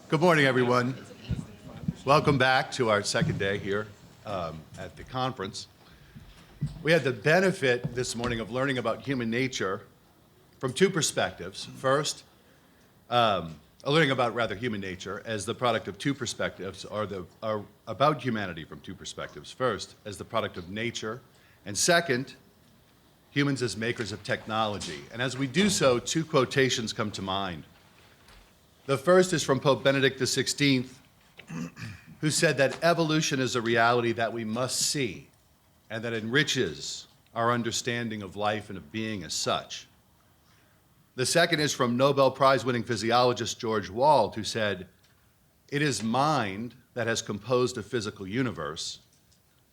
Good morning, everyone. Welcome back to our second day here at the conference. We had the benefit this morning of learning about human nature from two perspectives. First, learning about human nature as the product of two perspectives, or about humanity from two perspectives. First, as the product of nature, and second, humans as makers of technology. And as we do so, two quotations come to mind. The first is from Pope Benedict XVI, who said that evolution is a reality that we must see and that enriches our understanding of life and of being as such. The second is from Nobel Prize-winning physiologist George Wald, who said, "It is mind that has composed a physical universe,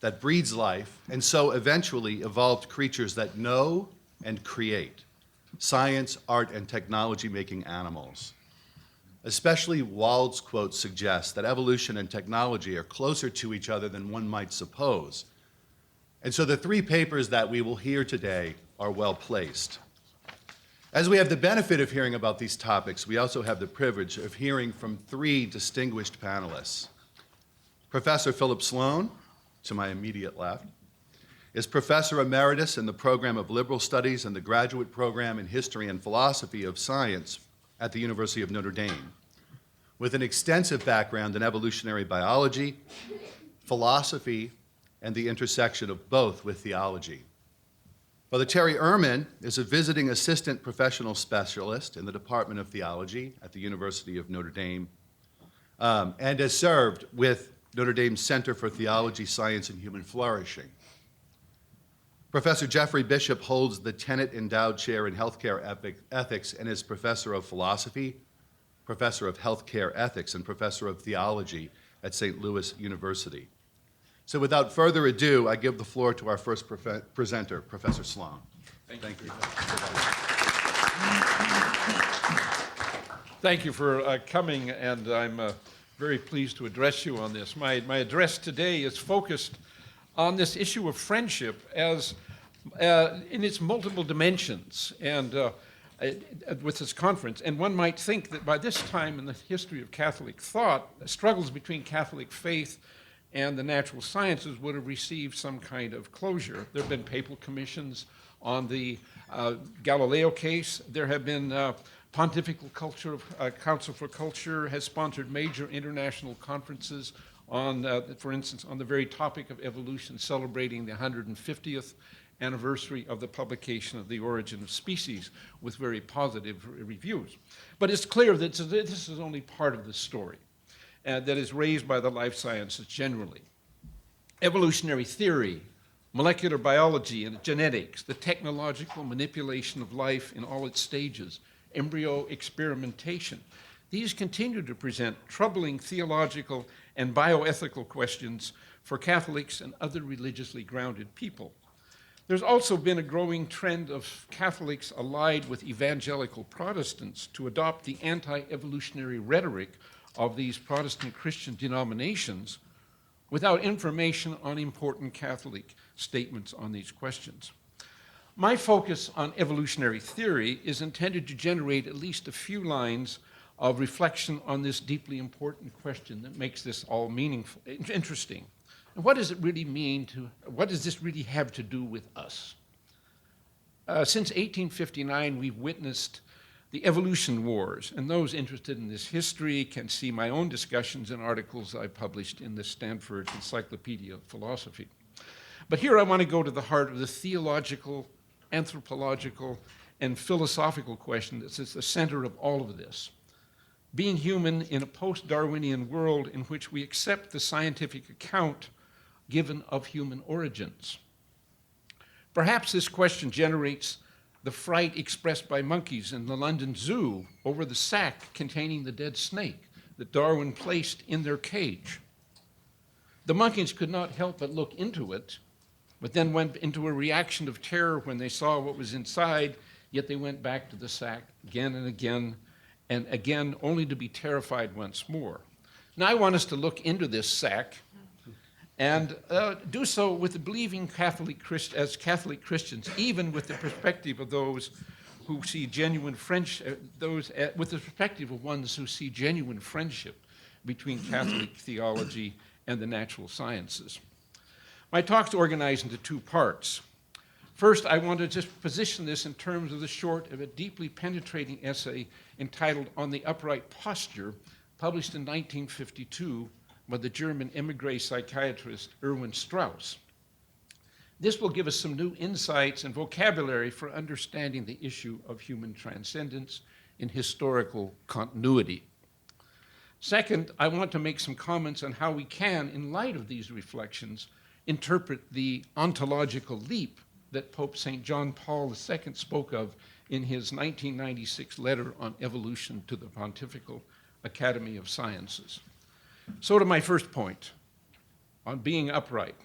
that breeds life, and so eventually evolved creatures that know and create, science, art, and technology-making animals." Especially Wald's quote suggests that evolution and technology are closer to each other than one might suppose. And so the three papers that we will hear today are well placed. As we have the benefit of hearing about these topics, we also have the privilege of hearing from three distinguished panelists. Professor Phillip Sloan, to my immediate left, is Professor Emeritus in the Program of Liberal Studies and the Graduate Program in History and Philosophy of Science at the University of Notre Dame, with an extensive background in evolutionary biology, philosophy, and the intersection of both with theology. Father Terry Ehrman is a visiting assistant professional specialist in the Department of Theology at the University of Notre Dame, and has served with Notre Dame's Center for Theology, Science, and Human Flourishing. Professor Jeffrey Bishop holds the Tenet Endowed Chair in Healthcare Ethics and is Professor of Philosophy, Professor of Healthcare Ethics, and Professor of Theology at St. Louis University. So without further ado, I give the floor to our first presenter, Professor Sloan. Thank you. Thank you for coming, and I'm very pleased to address you on this. My address today is focused on this issue of friendship as in its multiple dimensions and with this conference. And one might think that by this time in the history of Catholic thought, struggles between Catholic faith and the natural sciences would have received some kind of closure. There have been papal commissions on the Galileo case. There have been Pontifical Council for Culture has sponsored major international conferences on, for instance, on the very topic of evolution, celebrating the 150th anniversary of the publication of The Origin of Species with very positive reviews. But it's clear that this is only part of the story that is raised by the life sciences generally. Evolutionary theory, molecular biology and genetics, the technological manipulation of life in all its stages, embryo experimentation, these continue to present troubling theological and bioethical questions for Catholics and other religiously grounded people. There's also been a growing trend of Catholics allied with evangelical Protestants to adopt the anti-evolutionary rhetoric of these Protestant Christian denominations without information on important Catholic statements on these questions. My focus on evolutionary theory is intended to generate at least a few lines of reflection on this deeply important question that makes this all meaningful, interesting. And what does it really mean what does this really have to do with us? Since 1859, we've witnessed the evolution wars, and those interested in this history can see my own discussions and articles I published in the Stanford Encyclopedia of Philosophy. But here I want to go to the heart of the theological, anthropological, and philosophical question that's at the center of all of this. Being human in a post-Darwinian world in which we accept the scientific account given of human origins. Perhaps this question generates the fright expressed by monkeys in the London Zoo over the sack containing the dead snake that Darwin placed in their cage. The monkeys could not help but look into it, but then went into a reaction of terror when they saw what was inside, yet they went back to the sack again and again, only to be terrified once more. Now I want us to look into this sack and do so with the believing Catholic Christians, even with the perspective of those who see genuine friendship, with the perspective of ones who see genuine friendship between Catholic theology and the natural sciences. My talk's organized into two parts. First, I want to just position this in terms of the short of a deeply penetrating essay entitled On the Upright Posture, published in 1952 by the German émigré psychiatrist Erwin Strauss. This will give us some new insights and vocabulary for understanding the issue of human transcendence in historical continuity. Second, I want to make some comments on how we can, in light of these reflections, interpret the ontological leap that Pope St. John Paul II spoke of in his 1996 letter on evolution to the Pontifical Academy of Sciences. So to my first point, on being upright.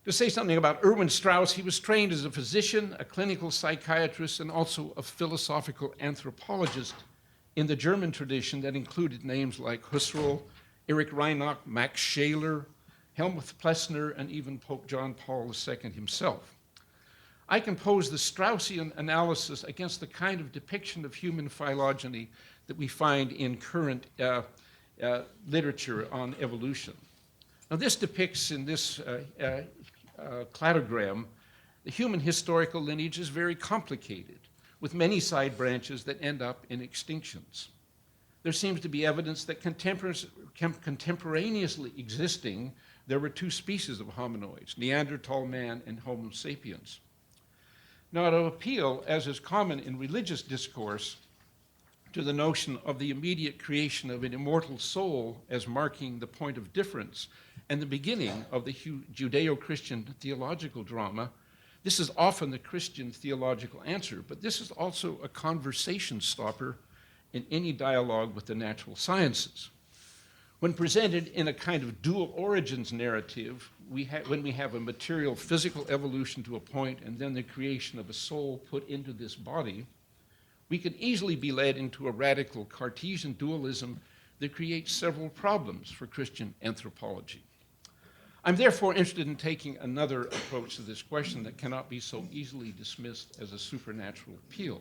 To say something about Erwin Strauss, he was trained as a physician, a clinical psychiatrist, and also a philosophical anthropologist in the German tradition that included names like Husserl, Erich Reinach, Max Scheler, Helmut Plessner, and even Pope John Paul II himself. I can pose the Straussian analysis against the kind of depiction of human phylogeny that we find in current literature on evolution. Now, this depicts in this cladogram, the human historical lineage is very complicated, with many side branches that end up in extinctions. There seems to be evidence that contemporaneously existing, there were two species of hominoids, Neanderthal man and Homo sapiens. Now, to appeal, as is common in religious discourse, to the notion of the immediate creation of an immortal soul as marking the point of difference and the beginning of the Judeo-Christian theological drama, this is often the Christian theological answer, but this is also a conversation stopper in any dialogue with the natural sciences. When presented in a kind of dual origins narrative, when we have a material physical evolution to a point and then the creation of a soul put into this body, we can easily be led into a radical Cartesian dualism that creates several problems for Christian anthropology. I'm therefore interested in taking another approach to this question that cannot be so easily dismissed as a supernatural appeal.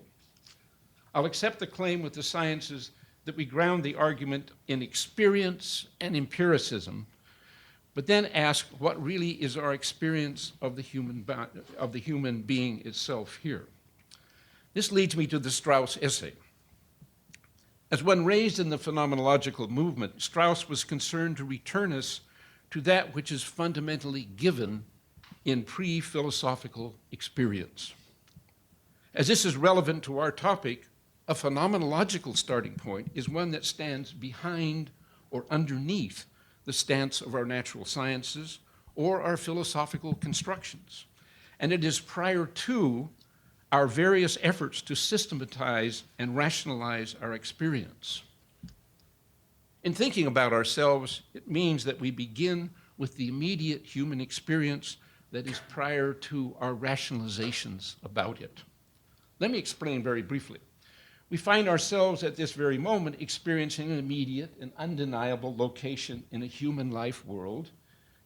I'll accept the claim with the sciences that we ground the argument in experience and empiricism, but then ask what really is our experience of the human being itself here. This leads me to the Strauss essay. As one raised in the phenomenological movement, Strauss was concerned to return us to that which is fundamentally given in pre-philosophical experience. As this is relevant to our topic, a phenomenological starting point is one that stands behind or underneath the stance of our natural sciences or our philosophical constructions. And it is prior to our various efforts to systematize and rationalize our experience. In thinking about ourselves, it means that we begin with the immediate human experience that is prior to our rationalizations about it. Let me explain very briefly. We find ourselves at this very moment experiencing an immediate and undeniable location in a human life world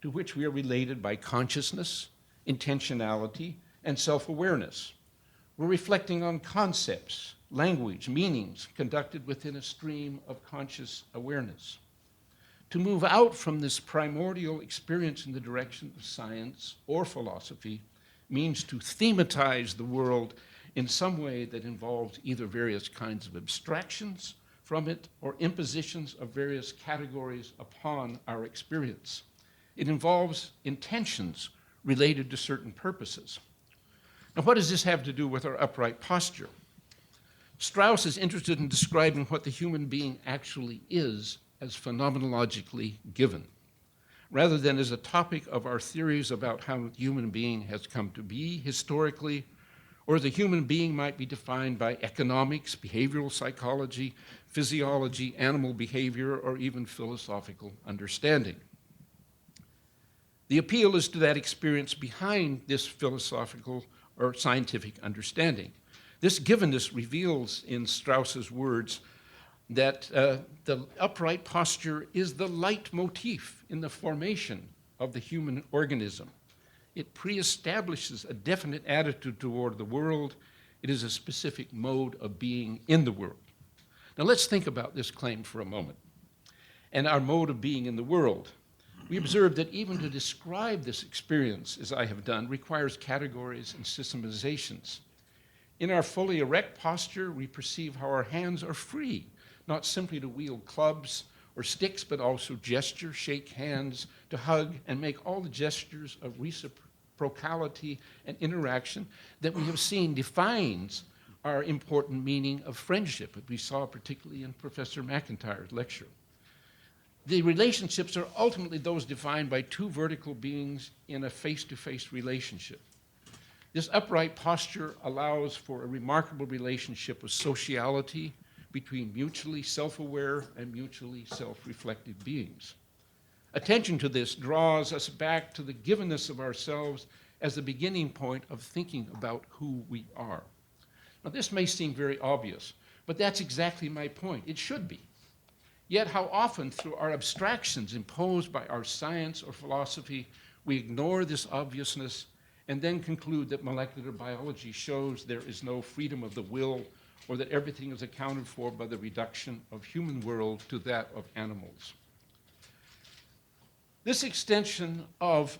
to which we are related by consciousness, intentionality, and self-awareness. We're reflecting on concepts, language, meanings conducted within a stream of conscious awareness. To move out from this primordial experience in the direction of science or philosophy means to thematize the world in some way that involves either various kinds of abstractions from it or impositions of various categories upon our experience. It involves intentions related to certain purposes. Now, what does this have to do with our upright posture? Strauss is interested in describing what the human being actually is as phenomenologically given, rather than as a topic of our theories about how the human being has come to be historically, or the human being might be defined by economics, behavioral psychology, physiology, animal behavior, or even philosophical understanding. The appeal is to that experience behind this philosophical or scientific understanding. This givenness reveals, in Strauss's words, that the upright posture is the leitmotif in the formation of the human organism. It pre-establishes a definite attitude toward the world It is a specific mode of being in the world. Now let's think about this claim for a moment. And our mode of being in the world. We observe that even to describe this experience, as I have done, requires categories and systematizations. In our fully erect posture, we perceive how our hands are free, not simply to wield clubs or sticks, but also gesture, shake hands, to hug, and make all the gestures of reciprocality and interaction that we have seen defines our important meaning of friendship, as we saw particularly in Professor McIntyre's lecture. The relationships are ultimately those defined by two vertical beings in a face-to-face relationship. This upright posture allows for a remarkable relationship of sociality between mutually self-aware and mutually self-reflective beings. Attention to this draws us back to the givenness of ourselves as the beginning point of thinking about who we are. Now, this may seem very obvious, but that's exactly my point. It should be. Yet how often, through our abstractions imposed by our science or philosophy, we ignore this obviousness and then conclude that molecular biology shows there is no freedom of the will, or that everything is accounted for by the reduction of human world to that of animals. This extension of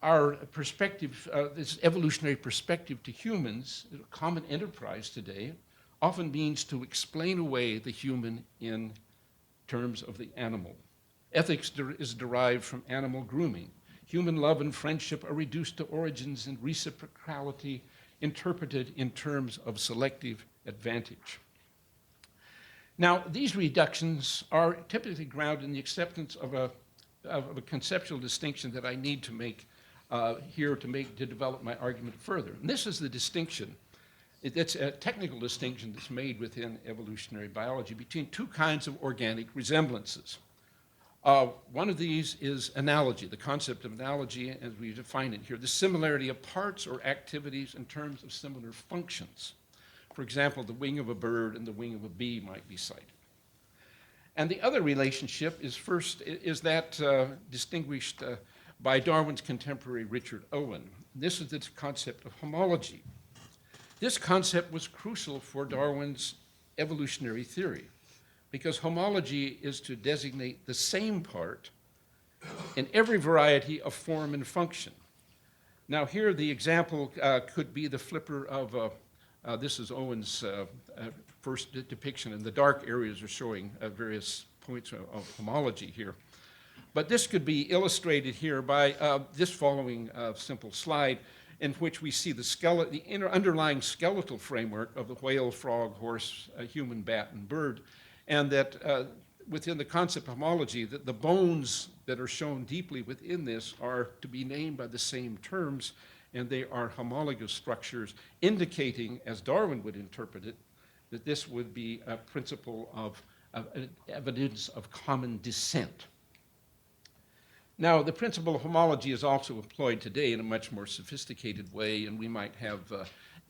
our perspective, this evolutionary perspective to humans, a common enterprise today, often means to explain away the human in terms of the animal. Ethics is derived from animal grooming. Human love and friendship are reduced to origins and reciprocality interpreted in terms of selective advantage. Now, these reductions are typically grounded in the acceptance of a conceptual distinction that I need to make here to develop my argument further. And this is the distinction. It's a technical distinction that's made within evolutionary biology between two kinds of organic resemblances. One of these is analogy, the concept of analogy as we define it here, the similarity of parts or activities in terms of similar functions. For example, the wing of a bird and the wing of a bee might be cited. And the other relationship is that distinguished by Darwin's contemporary Richard Owen. This is the concept of homology. This concept was crucial for Darwin's evolutionary theory, because homology is to designate the same part in every variety of form and function. Now here the example could be the flipper of, this is Owen's first depiction, and the dark areas are showing various points of homology here. But this could be illustrated here by this following simple slide, in which we see the underlying skeletal framework of the whale, frog, horse, human, bat, and bird, and that within the concept of homology, that the bones that are shown deeply within this are to be named by the same terms, and they are homologous structures, indicating, as Darwin would interpret it, that this would be a principle of evidence of common descent. Now, the principle of homology is also employed today in a much more sophisticated way, and we might have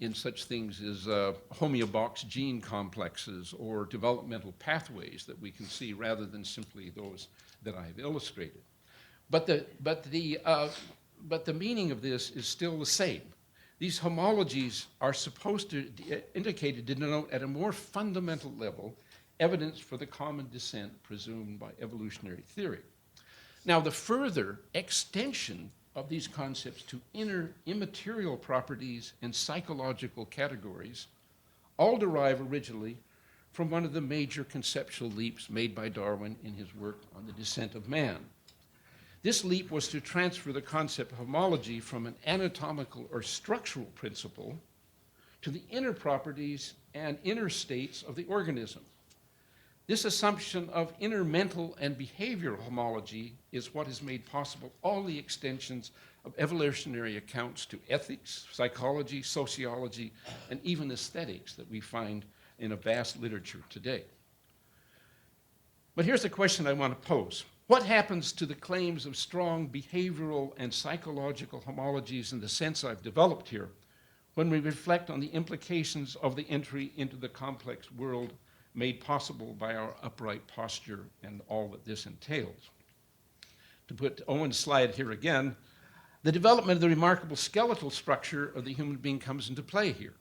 in such things as homeobox gene complexes or developmental pathways that we can see rather than simply those that I have illustrated. But the meaning of this is still the same. These homologies are supposed to indicate, to denote at a more fundamental level evidence for the common descent presumed by evolutionary theory. Now, the further extension of these concepts to inner immaterial properties and psychological categories all derive originally from one of the major conceptual leaps made by Darwin in his work on the descent of man. This leap was to transfer the concept of homology from an anatomical or structural principle to the inner properties and inner states of the organism. This assumption of inner mental and behavioral homology is what has made possible all the extensions of evolutionary accounts to ethics, psychology, sociology, and even aesthetics that we find in a vast literature today. But here's the question I want to pose. What happens to the claims of strong behavioral and psychological homologies in the sense I've developed here when we reflect on the implications of the entry into the complex world made possible by our upright posture and all that this entails? To put Owen's slide here again, the development of the remarkable skeletal structure of the human being comes into play here.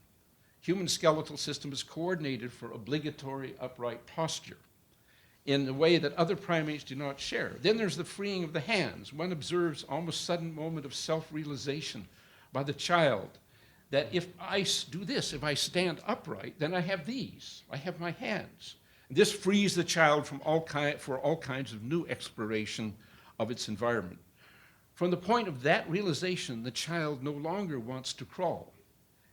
Human skeletal system is coordinated for obligatory upright posture in a way that other primates do not share. Then there's the freeing of the hands. One observes almost sudden moment of self-realization by the child that if I do this, if I stand upright, then I have these. I have my hands. This frees the child from all kinds of new exploration of its environment. From the point of that realization, the child no longer wants to crawl.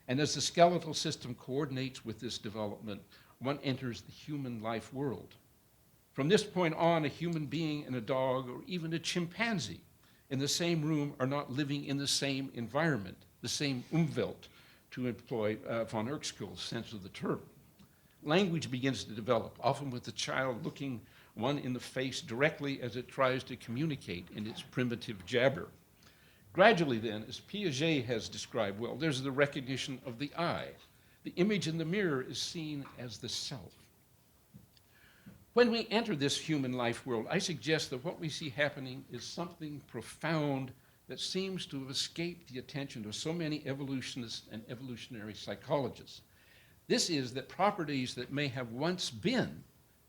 And as the skeletal system coordinates with this development, one enters the human life world. From this point on, a human being and a dog, or even a chimpanzee, in the same room are not living in the same environment, the same Umwelt, to employ von Erkskull's sense of the term. Language begins to develop, often with the child looking one in the face directly as it tries to communicate in its primitive jabber. Gradually then, as Piaget has described well, there's the recognition of the I. The image in the mirror is seen as the self. When we enter this human life world, I suggest that what we see happening is something profound that seems to have escaped the attention of so many evolutionists and evolutionary psychologists. This is that properties that may have once been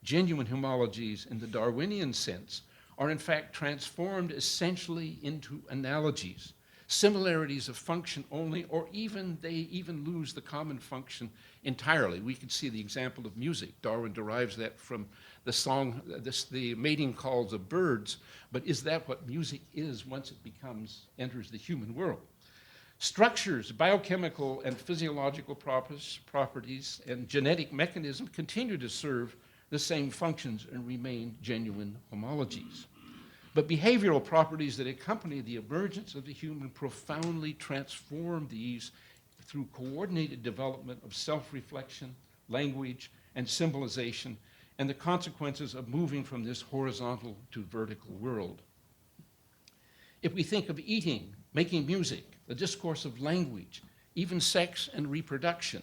genuine homologies in the Darwinian sense are in fact transformed essentially into analogies, similarities of function only, or they even lose the common function entirely. We can see the example of music. Darwin derives that from the song, the mating calls of birds, but is that what music is once it enters the human world? Structures, biochemical and physiological properties, and genetic mechanisms continue to serve the same functions and remain genuine homologies. But behavioral properties that accompany the emergence of the human profoundly transform these through coordinated development of self-reflection, language, and symbolization, and the consequences of moving from this horizontal to vertical world. If we think of eating, making music, the discourse of language, even sex and reproduction,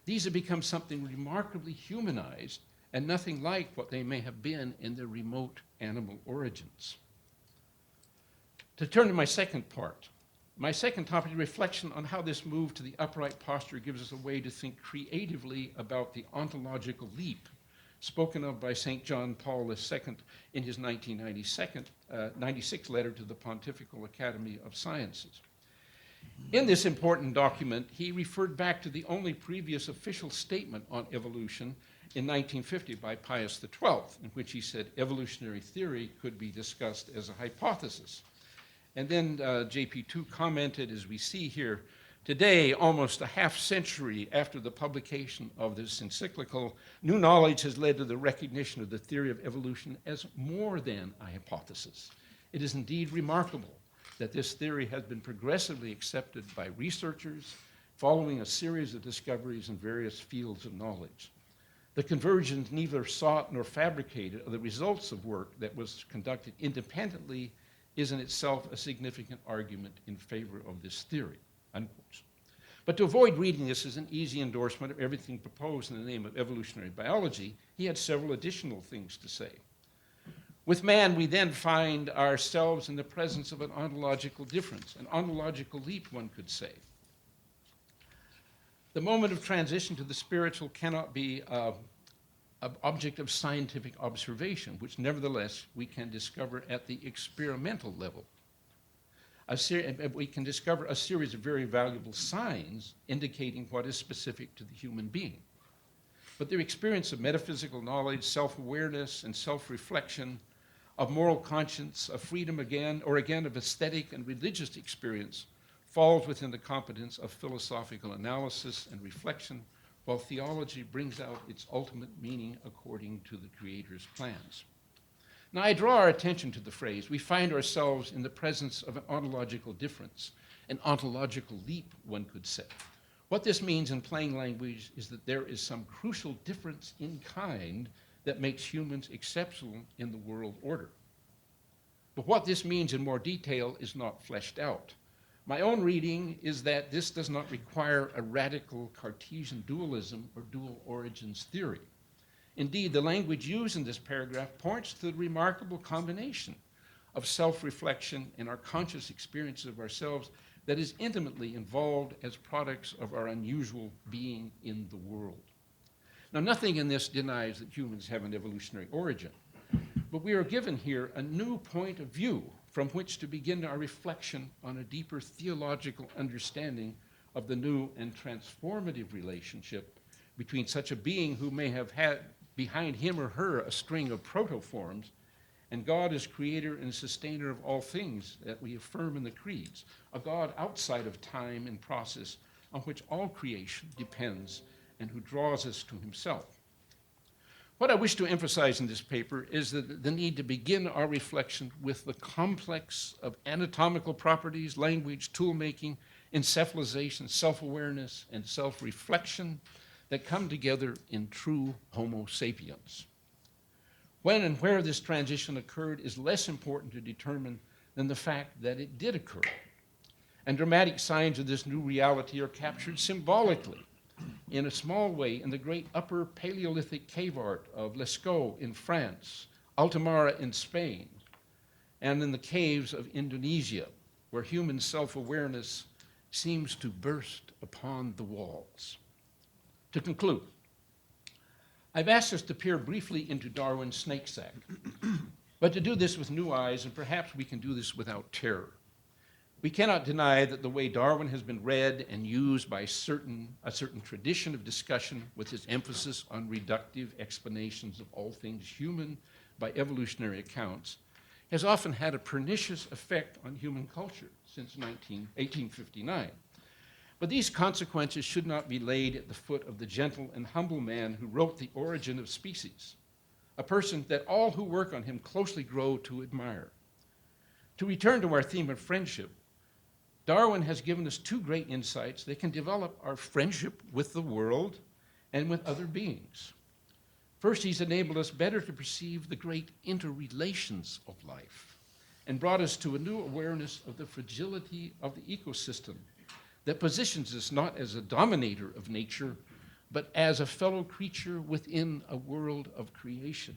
these have become something remarkably humanized and nothing like what they may have been in their remote animal origins. To turn to my second part, my second topic, reflection on how this move to the upright posture gives us a way to think creatively about the ontological leap spoken of by St. John Paul II in his 1996 letter to the Pontifical Academy of Sciences. In this important document, he referred back to the only previous official statement on evolution in 1950 by Pius XII, in which he said evolutionary theory could be discussed as a hypothesis. And then JP2 commented, as we see here, today, almost a half century after the publication of this encyclical, new knowledge has led to the recognition of the theory of evolution as more than a hypothesis. It is indeed remarkable that this theory has been progressively accepted by researchers following a series of discoveries in various fields of knowledge. The conversions neither sought nor fabricated are the results of work that was conducted independently is in itself a significant argument in favor of this theory, unquote. But to avoid reading this as an easy endorsement of everything proposed in the name of evolutionary biology, he had several additional things to say. With man, we then find ourselves in the presence of an ontological difference, an ontological leap, one could say. The moment of transition to the spiritual cannot be an object of scientific observation, which nevertheless we can discover at the experimental level. We can discover a series of very valuable signs indicating what is specific to the human being. But their experience of metaphysical knowledge, self-awareness, and self-reflection, of moral conscience, of freedom again, or again of aesthetic and religious experience, falls within the competence of philosophical analysis and reflection, while theology brings out its ultimate meaning according to the Creator's plans. Now, I draw our attention to the phrase, we find ourselves in the presence of an ontological difference, an ontological leap, one could say. What this means in plain language is that there is some crucial difference in kind that makes humans exceptional in the world order. But what this means in more detail is not fleshed out. My own reading is that this does not require a radical Cartesian dualism or dual origins theory. Indeed, the language used in this paragraph points to the remarkable combination of self-reflection and our conscious experience of ourselves that is intimately involved as products of our unusual being in the world. Now, nothing in this denies that humans have an evolutionary origin, but we are given here a new point of view from which to begin our reflection on a deeper theological understanding of the new and transformative relationship between such a being who may have had behind him or her a string of protoforms and God as creator and sustainer of all things that we affirm in the creeds, a God outside of time and process on which all creation depends and who draws us to himself. What I wish to emphasize in this paper is the need to begin our reflection with the complex of anatomical properties, language, tool-making, encephalization, self-awareness, and self-reflection that come together in true Homo sapiens. When and where this transition occurred is less important to determine than the fact that it did occur. And dramatic signs of this new reality are captured symbolically in a small way in the great Upper Paleolithic cave art of Lascaux in France, Altamara in Spain, and in the caves of Indonesia, where human self-awareness seems to burst upon the walls. To conclude, I've asked us to peer briefly into Darwin's snake sack, but to do this with new eyes, and perhaps we can do this without terror. We cannot deny that the way Darwin has been read and used by a certain tradition of discussion with its emphasis on reductive explanations of all things human by evolutionary accounts has often had a pernicious effect on human culture since 1859. But these consequences should not be laid at the foot of the gentle and humble man who wrote The Origin of Species, a person that all who work on him closely grow to admire. To return to our theme of friendship, Darwin has given us two great insights that can develop our friendship with the world and with other beings. First, he's enabled us better to perceive the great interrelations of life and brought us to a new awareness of the fragility of the ecosystem that positions us not as a dominator of nature, but as a fellow creature within a world of creation.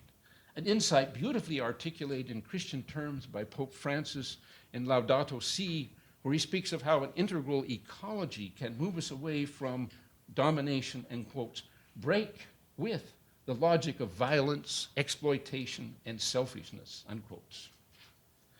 An insight beautifully articulated in Christian terms by Pope Francis in Laudato Si', where he speaks of how an integral ecology can move us away from domination and, quotes, break with the logic of violence, exploitation, and selfishness, unquotes.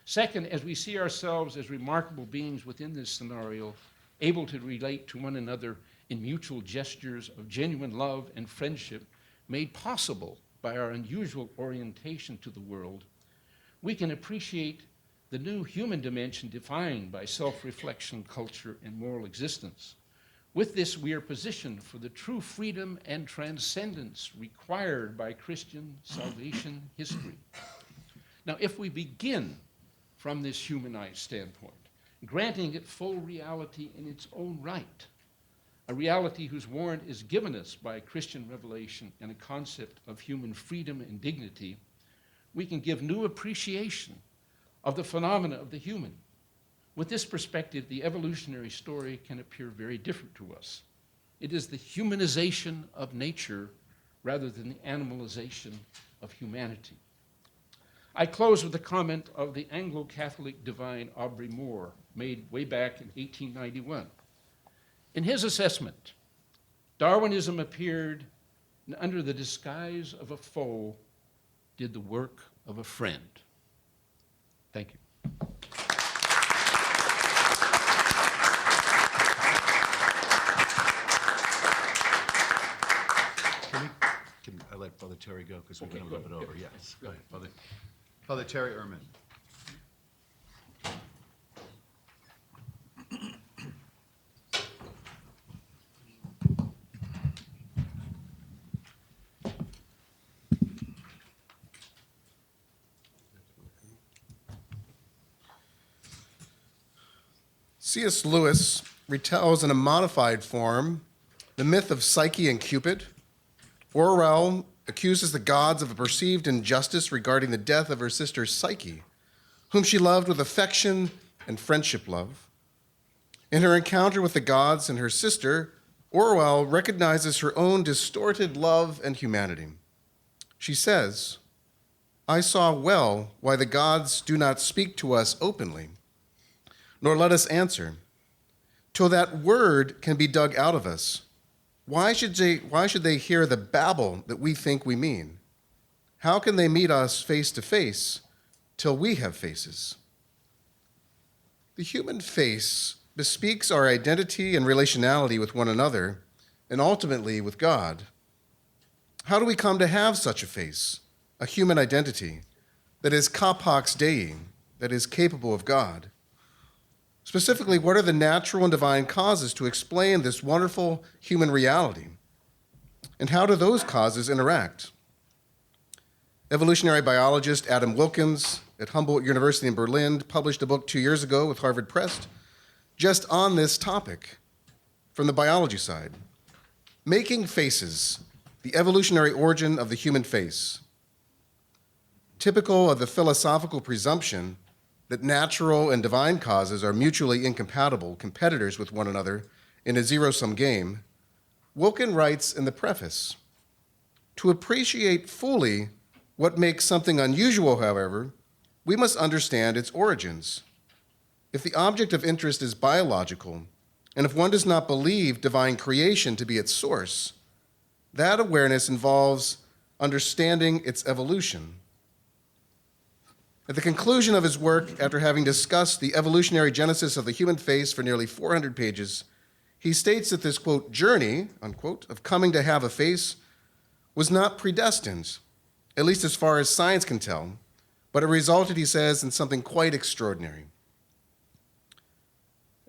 Second, as we see ourselves as remarkable beings within this scenario, able to relate to one another in mutual gestures of genuine love and friendship made possible by our unusual orientation to the world, we can appreciate the new human dimension defined by self-reflection, culture, and moral existence. With this, we are positioned for the true freedom and transcendence required by Christian salvation history. Now, if we begin from this humanized standpoint, granting it full reality in its own right, a reality whose warrant is given us by Christian revelation and a concept of human freedom and dignity, we can give new appreciation of the phenomena of the human. With this perspective, the evolutionary story can appear very different to us. It is the humanization of nature rather than the animalization of humanity. I close with a comment of the Anglo-Catholic divine Aubrey Moore, made way back in 1891. In his assessment, Darwinism appeared and under the disguise of a foe, did the work of a friend. Thank you. Can I let Father Terry go because we went a little bit over? Yes. Go ahead, Father Terry Ehrman. C.S. Lewis retells in a modified form the myth of Psyche and Cupid. Orwell accuses the gods of a perceived injustice regarding the death of her sister Psyche, whom she loved with affection and friendship love. In her encounter with the gods and her sister, Orwell recognizes her own distorted love and humanity. She says, "I saw well why the gods do not speak to us openly, nor let us answer. till that word can be dug out of us. Why should they hear the babble that we think we mean? How can they meet us face to face till we have faces? The human face bespeaks our identity and relationality with one another and ultimately with God. How do we come to have such a face, a human identity that is capax Dei, that is capable of God? Specifically, what are the natural and divine causes to explain this wonderful human reality? And how do those causes interact? Evolutionary biologist Adam Wilkins at Humboldt University in Berlin published a book 2 years ago with Harvard Press just on this topic from the biology side. Making Faces, the evolutionary origin of the human face. Typical of the philosophical presumption that natural and divine causes are mutually incompatible competitors with one another in a zero-sum game, Wilkin writes in the preface, "To appreciate fully what makes something unusual, however, we must understand its origins. If the object of interest is biological, and if one does not believe divine creation to be its source, that awareness involves understanding its evolution." At the conclusion of his work, after having discussed the evolutionary genesis of the human face for nearly 400 pages, he states that this, quote, journey, unquote, of coming to have a face was not predestined, at least as far as science can tell, but it resulted, he says, in something quite extraordinary.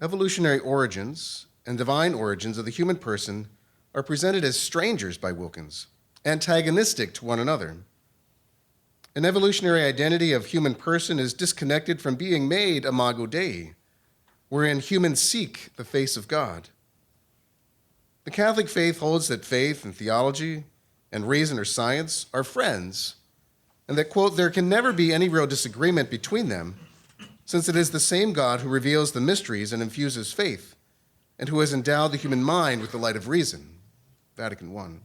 Evolutionary origins and divine origins of the human person are presented as strangers by Wilkins, antagonistic to one another. An evolutionary identity of human person is disconnected from being made imago Dei, wherein humans seek the face of God. The Catholic faith holds that faith and theology and reason or science are friends, and that, quote, there can never be any real disagreement between them, since it is the same God who reveals the mysteries and infuses faith, and who has endowed the human mind with the light of reason. Vatican I.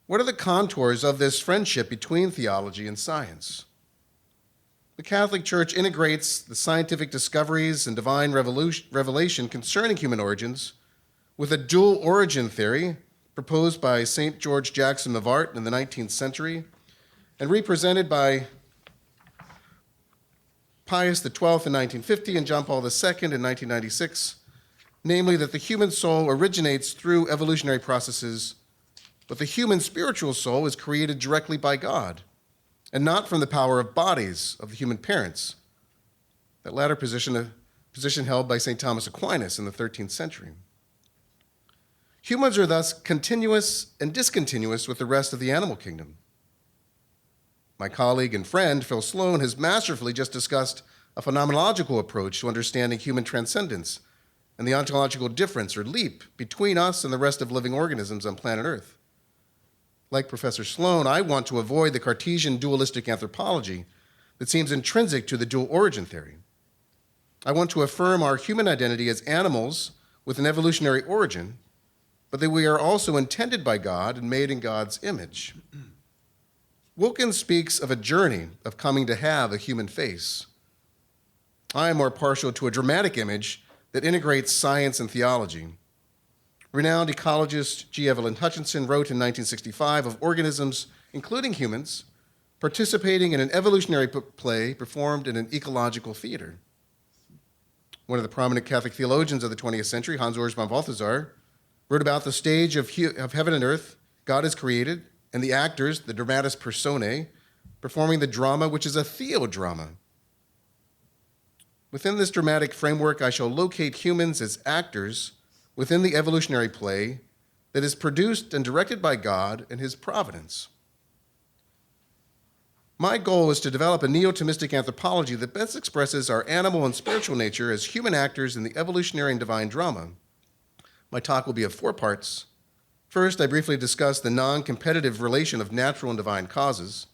What are the contours of this friendship between theology and science? The Catholic Church integrates the scientific discoveries and divine revelation concerning human origins with a dual origin theory proposed by St. George Jackson Mivart in the 19th century and represented by Pius XII in 1950 and John Paul II in 1996, namely that the human soul originates through evolutionary processes, but the human spiritual soul is created directly by God and not from the power of bodies of the human parents. That latter position, a position held by St. Thomas Aquinas in the 13th century. Humans are thus continuous and discontinuous with the rest of the animal kingdom. My colleague and friend, Phil Sloan, has masterfully just discussed a phenomenological approach to understanding human transcendence and the ontological difference or leap between us and the rest of living organisms on planet Earth. Like Professor Sloan, I want to avoid the Cartesian dualistic anthropology that seems intrinsic to the dual origin theory. I want to affirm our human identity as animals with an evolutionary origin, but that we are also intended by God and made in God's image. Wilkins speaks of a journey of coming to have a human face. I am more partial to a dramatic image that integrates science and theology. Renowned ecologist G. Evelyn Hutchinson wrote in 1965 of organisms, including humans, participating in an evolutionary play performed in an ecological theater. One of the prominent Catholic theologians of the 20th century, Hans Urs von Balthasar, wrote about the stage of heaven and earth God has created, and the actors, the dramatis personae, performing the drama, which is a theodrama. Within this dramatic framework, I shall locate humans as actors within the evolutionary play that is produced and directed by God and his providence. My goal is to develop a neo-Thomistic anthropology that best expresses our animal and spiritual nature as human actors in the evolutionary and divine drama. My talk will be of 4 parts. First, I briefly discuss the non-competitive relation of natural and divine causes.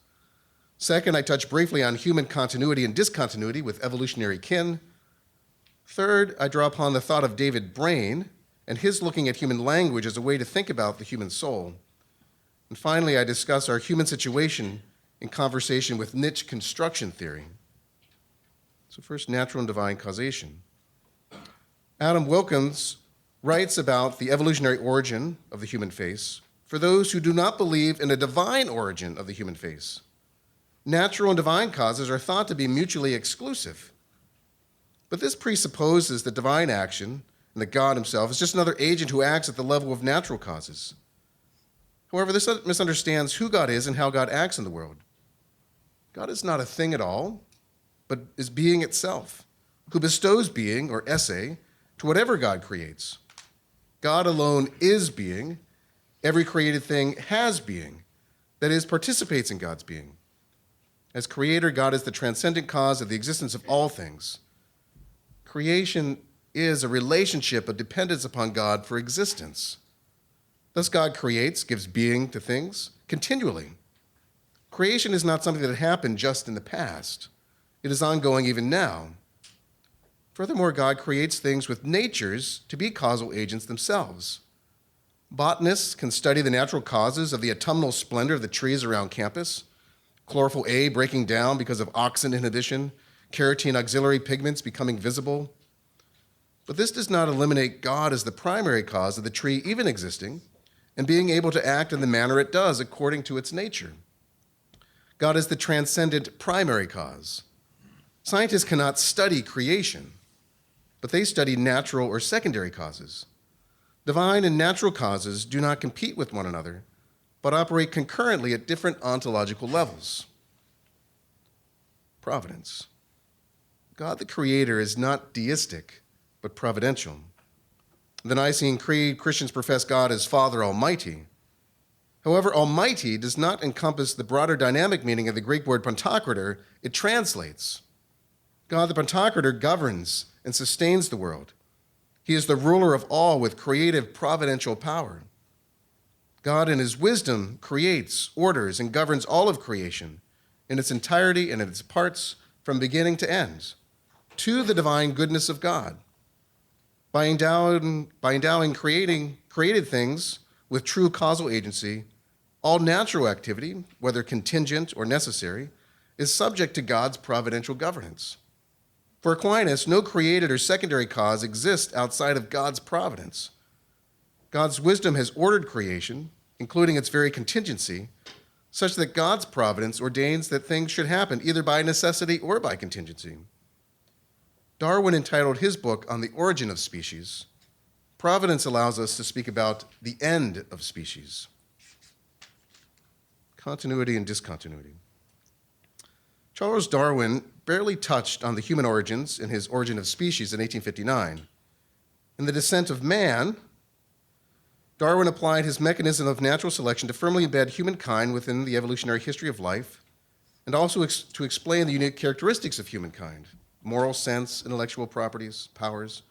Second, I touch briefly on human continuity and discontinuity with evolutionary kin. Third, I draw upon the thought of David Brain and his looking at human language as a way to think about the human soul. And finally, I discuss our human situation in conversation with niche construction theory. So first, natural and divine causation. Adam Wilkins writes about the evolutionary origin of the human face for those who do not believe in a divine origin of the human face. Natural and divine causes are thought to be mutually exclusive. But this presupposes that divine action and that God himself is just another agent who acts at the level of natural causes. However, this misunderstands who God is and how God acts in the world. God is not a thing at all, but is being itself, who bestows being, or esse, to whatever God creates. God alone is being. Every created thing has being, that is, participates in God's being. As creator, God is the transcendent cause of the existence of all things. Creation is a relationship of dependence upon God for existence. Thus, God creates, gives being to things continually. Creation is not something that happened just in the past. It is ongoing even now. Furthermore, God creates things with natures to be causal agents themselves. Botanists can study the natural causes of the autumnal splendor of the trees around campus, chlorophyll A breaking down because of auxin inhibition, carotene auxiliary pigments becoming visible. But this does not eliminate God as the primary cause of the tree even existing and being able to act in the manner it does according to its nature. God is the transcendent primary cause. Scientists cannot study creation, but they study natural or secondary causes. Divine and natural causes do not compete with one another, but operate concurrently at different ontological levels. Providence. God the Creator is not deistic, but providential. In the Nicene Creed, Christians profess God as Father Almighty. However, Almighty does not encompass the broader dynamic meaning of the Greek word Pantocrator it translates. God the Pantocrator governs and sustains the world. He is the ruler of all with creative providential power. God in his wisdom creates, orders, and governs all of creation in its entirety and in its parts from beginning to end, to the divine goodness of God. By endowing created things with true causal agency, all natural activity, whether contingent or necessary, is subject to God's providential governance. For Aquinas, no created or secondary cause exists outside of God's providence. God's wisdom has ordered creation, including its very contingency, such that God's providence ordains that things should happen either by necessity or by contingency. Darwin entitled his book on the origin of species, Providence allows us to speak about the end of species. Continuity and discontinuity. Charles Darwin barely touched on the human origins in his Origin of Species in 1859. In The Descent of Man, Darwin applied his mechanism of natural selection to firmly embed humankind within the evolutionary history of life, and also to explain the unique characteristics of humankind, moral sense, intellectual properties, powers.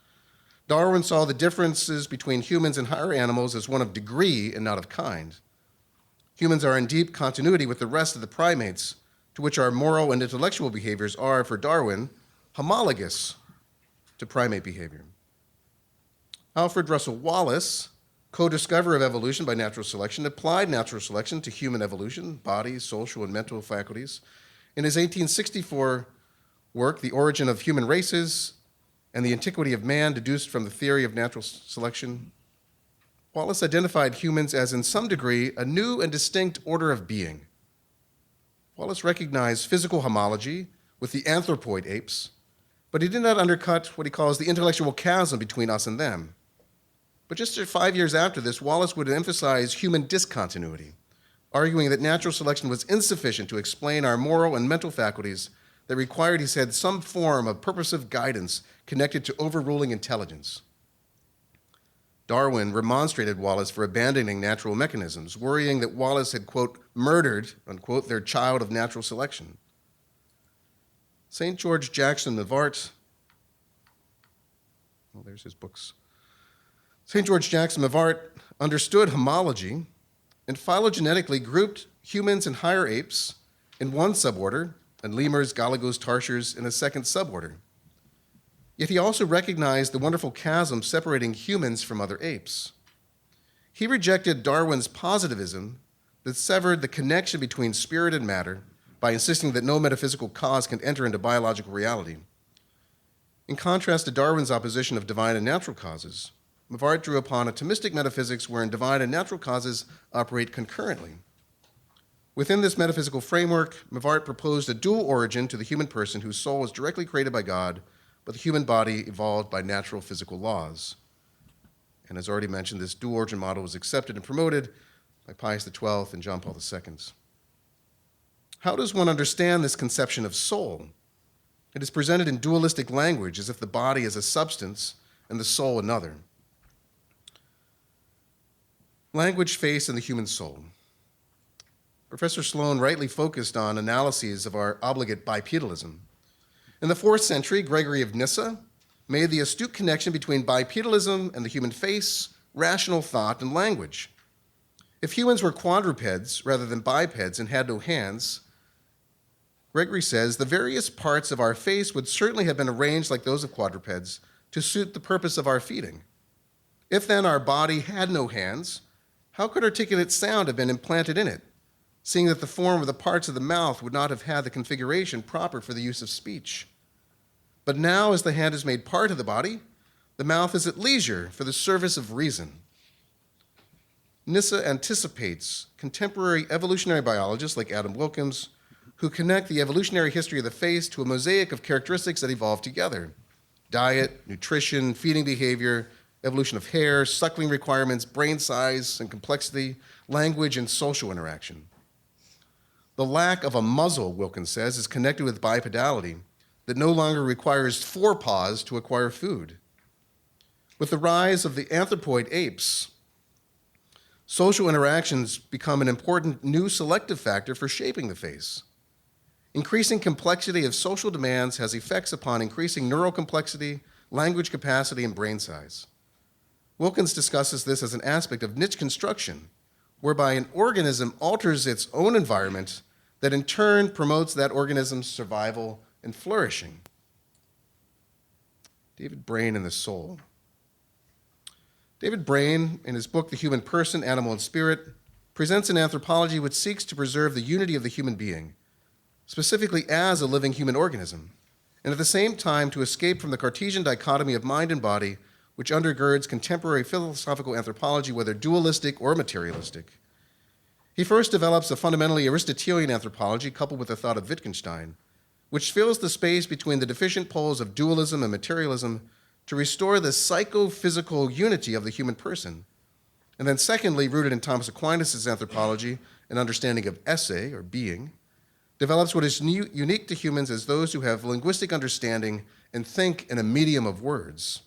Darwin saw the differences between humans and higher animals as one of degree and not of kind. Humans are in deep continuity with the rest of the primates, to which our moral and intellectual behaviors are, for Darwin, homologous to primate behavior. Alfred Russel Wallace, co-discoverer of evolution by natural selection, applied natural selection to human evolution, body, social, and mental faculties. In his 1864 work, The Origin of Human Races and the Antiquity of Man, deduced from the theory of natural selection, Wallace identified humans as, in some degree, a new and distinct order of being. Wallace recognized physical homology with the anthropoid apes, but he did not undercut what he calls the intellectual chasm between us and them. But just 5 years after this, Wallace would emphasize human discontinuity, arguing that natural selection was insufficient to explain our moral and mental faculties that required, he said, some form of purposive guidance connected to overruling intelligence. Darwin remonstrated Wallace for abandoning natural mechanisms, worrying that Wallace had, quote, murdered, unquote, their child of natural selection. St. George Jackson Mivart, there's his books. St. George Jackson Mivart understood homology and phylogenetically grouped humans and higher apes in one suborder and lemurs, galagos, tarsiers in a second suborder. Yet he also recognized the wonderful chasm separating humans from other apes. He rejected Darwin's positivism that severed the connection between spirit and matter by insisting that no metaphysical cause can enter into biological reality. In contrast to Darwin's opposition of divine and natural causes, McGrath drew upon a Thomistic metaphysics wherein divine and natural causes operate concurrently. Within this metaphysical framework, McGrath proposed a dual origin to the human person whose soul is directly created by God, but the human body evolved by natural physical laws. And as already mentioned, this dual origin model was accepted and promoted by Pius XII and John Paul II. How does one understand this conception of soul? It is presented in dualistic language as if the body is a substance and the soul another. Language, face, and the human soul. Professor Sloan rightly focused on analyses of our obligate bipedalism. In the 4th century, Gregory of Nyssa made the astute connection between bipedalism and the human face, rational thought, and language. If humans were quadrupeds rather than bipeds and had no hands, Gregory says the various parts of our face would certainly have been arranged like those of quadrupeds to suit the purpose of our feeding. If then our body had no hands, how could articulate sound have been implanted in it, seeing that the form of the parts of the mouth would not have had the configuration proper for the use of speech? But now, as the hand is made part of the body, the mouth is at leisure for the service of reason. Nyssa anticipates contemporary evolutionary biologists like Adam Wilkins, who connect the evolutionary history of the face to a mosaic of characteristics that evolve together: diet, nutrition, feeding behavior, evolution of hair, suckling requirements, brain size and complexity, language, and social interaction. The lack of a muzzle, Wilkins says, is connected with bipedality that no longer requires 4 paws to acquire food. With the rise of the anthropoid apes, social interactions become an important new selective factor for shaping the face. Increasing complexity of social demands has effects upon increasing neural complexity, language capacity, and brain size. Wilkins discusses this as an aspect of niche construction, whereby an organism alters its own environment that in turn promotes that organism's survival and flourishing. David Brain and the Soul. David Brain, in his book The Human Person, Animal, and Spirit, presents an anthropology which seeks to preserve the unity of the human being, specifically as a living human organism, and at the same time to escape from the Cartesian dichotomy of mind and body, which undergirds contemporary philosophical anthropology, whether dualistic or materialistic. He first develops a fundamentally Aristotelian anthropology coupled with the thought of Wittgenstein, which fills the space between the deficient poles of dualism and materialism to restore the psychophysical unity of the human person. And then secondly, rooted in Thomas Aquinas' anthropology and understanding of esse, or being, develops what is unique to humans as those who have linguistic understanding and think in a medium of words.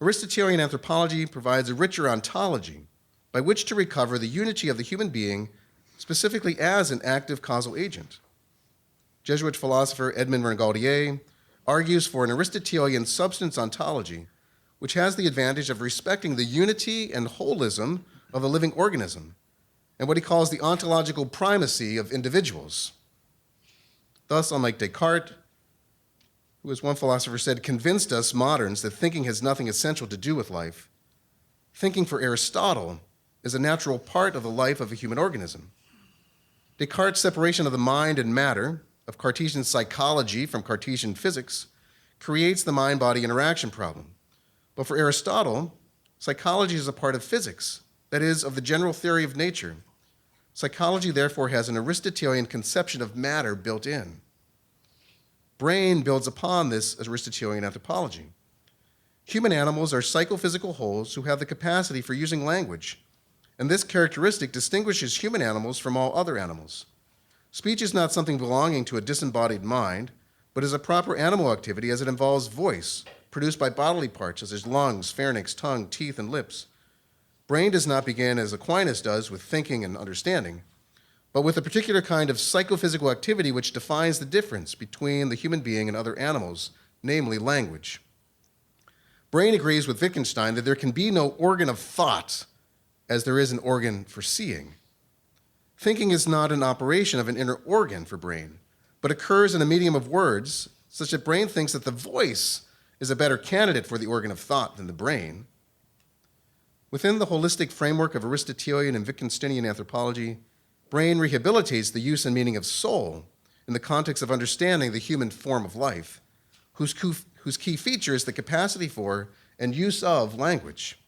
Aristotelian anthropology provides a richer ontology by which to recover the unity of the human being, specifically as an active causal agent. Jesuit philosopher Edmond Rengaudier argues for an Aristotelian substance ontology, which has the advantage of respecting the unity and holism of a living organism, and what he calls the ontological primacy of individuals. Thus, unlike Descartes, who, as one philosopher said, convinced us moderns that thinking has nothing essential to do with life, thinking for Aristotle is a natural part of the life of a human organism. Descartes' separation of the mind and matter, of Cartesian psychology from Cartesian physics, creates the mind-body interaction problem. But for Aristotle, psychology is a part of physics, that is, of the general theory of nature. Psychology, therefore, has an Aristotelian conception of matter built in. Brain builds upon this Aristotelian anthropology. Human animals are psychophysical wholes who have the capacity for using language, and this characteristic distinguishes human animals from all other animals. Speech is not something belonging to a disembodied mind, but is a proper animal activity as it involves voice, produced by bodily parts such as lungs, pharynx, tongue, teeth, and lips. Brain does not begin as Aquinas does with thinking and understanding, but with a particular kind of psychophysical activity which defines the difference between the human being and other animals, namely language. Brain agrees with Wittgenstein that there can be no organ of thought as there is an organ for seeing. Thinking is not an operation of an inner organ for brain, but occurs in a medium of words, such that brain thinks that the voice is a better candidate for the organ of thought than the brain. Within the holistic framework of Aristotelian and Wittgensteinian anthropology, brain rehabilitates the use and meaning of soul in the context of understanding the human form of life, whose key feature is the capacity for and use of language.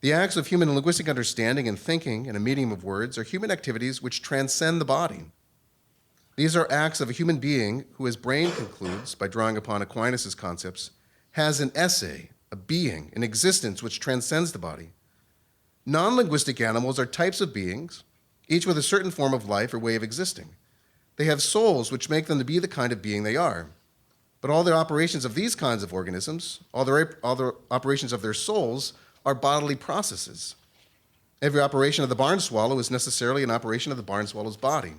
The acts of human linguistic understanding and thinking in a medium of words are human activities which transcend the body. These are acts of a human being who, as Brain concludes by drawing upon Aquinas' concepts, has an essay, a being, an existence which transcends the body. Non-linguistic animals are types of beings, each with a certain form of life or way of existing. They have souls which make them to be the kind of being they are. But all the operations of these kinds of organisms, all the operations of their souls, are bodily processes. Every operation of the barn swallow is necessarily an operation of the barn swallow's body.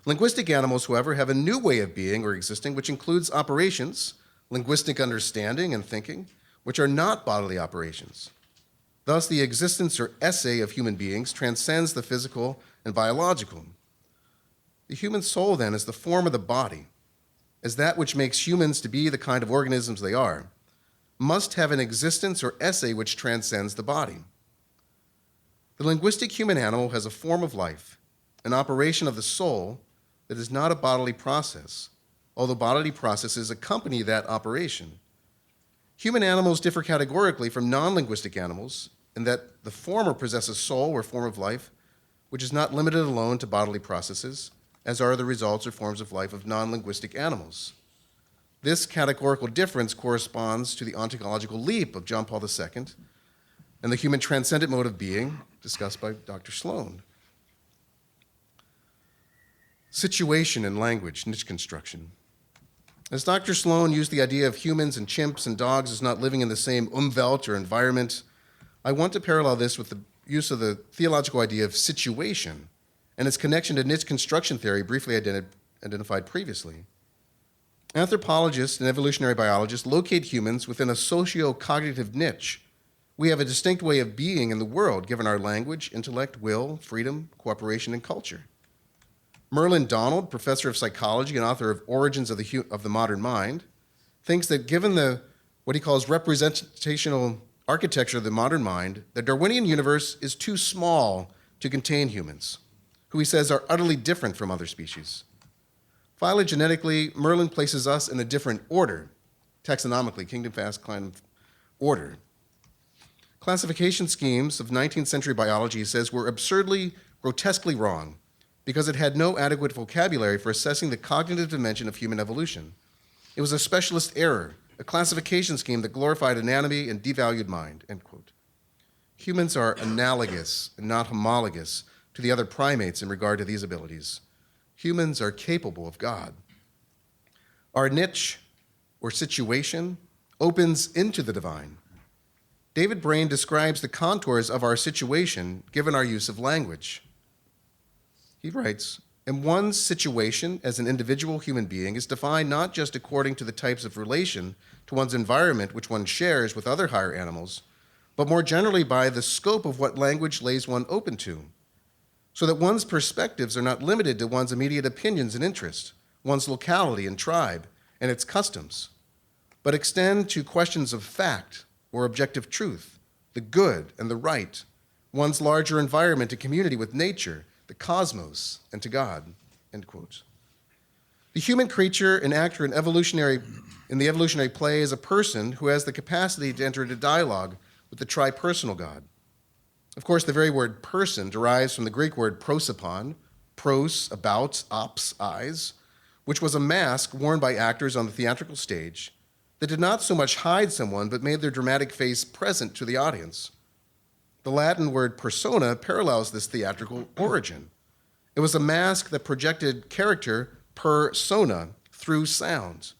Linguistic animals, however, have a new way of being or existing, which includes operations, linguistic understanding and thinking, which are not bodily operations. Thus, the existence or essay of human beings transcends the physical and biological. The human soul, then, is the form of the body, as that which makes humans to be the kind of organisms they are, must have an existence or essay which transcends the body. The linguistic human animal has a form of life, an operation of the soul that is not a bodily process, although bodily processes accompany that operation. Human animals differ categorically from non-linguistic animals in that the former possesses soul or form of life, which is not limited alone to bodily processes, as are the results or forms of life of non-linguistic animals. This categorical difference corresponds to the ontological leap of John Paul II and the human transcendent mode of being discussed by Dr. Sloan. Situation and language, niche construction. As Dr. Sloan used the idea of humans and chimps and dogs as not living in the same Umwelt or environment, I want to parallel this with the use of the theological idea of situation and its connection to niche construction theory briefly identified previously. Anthropologists and evolutionary biologists locate humans within a socio-cognitive niche. We have a distinct way of being in the world given our language, intellect, will, freedom, cooperation, and culture. Merlin Donald, professor of psychology and author of Origins of the Modern Mind, thinks that given what he calls representational architecture of the modern mind, the Darwinian universe is too small to contain humans, who he says are utterly different from other species. Phylogenetically, Merlin places us in a different order, taxonomically, kingdom, fast, climb, order. Classification schemes of 19th century biology, he says, were absurdly, grotesquely wrong because it had no adequate vocabulary for assessing the cognitive dimension of human evolution. It was a specialist error, a classification scheme that glorified anatomy and devalued mind, end quote. Humans are analogous and not homologous to the other primates in regard to these abilities. Humans are capable of God. Our niche or situation opens into the divine. David Brain describes the contours of our situation given our use of language. He writes, "And one's situation as an individual human being is defined not just according to the types of relation to one's environment which one shares with other higher animals, but more generally by the scope of what language lays one open to, so that one's perspectives are not limited to one's immediate opinions and interests, one's locality and tribe, and its customs, but extend to questions of fact or objective truth, the good and the right, one's larger environment and community with nature, the cosmos, and to God," end quote. The human creature and actor in the evolutionary play is a person who has the capacity to enter into dialogue with the tri-personal God. Of course, the very word person derives from the Greek word prosopon, pros, about, ops, eyes, which was a mask worn by actors on the theatrical stage that did not so much hide someone, but made their dramatic face present to the audience. The Latin word persona parallels this theatrical origin. It was a mask that projected character persona through sound.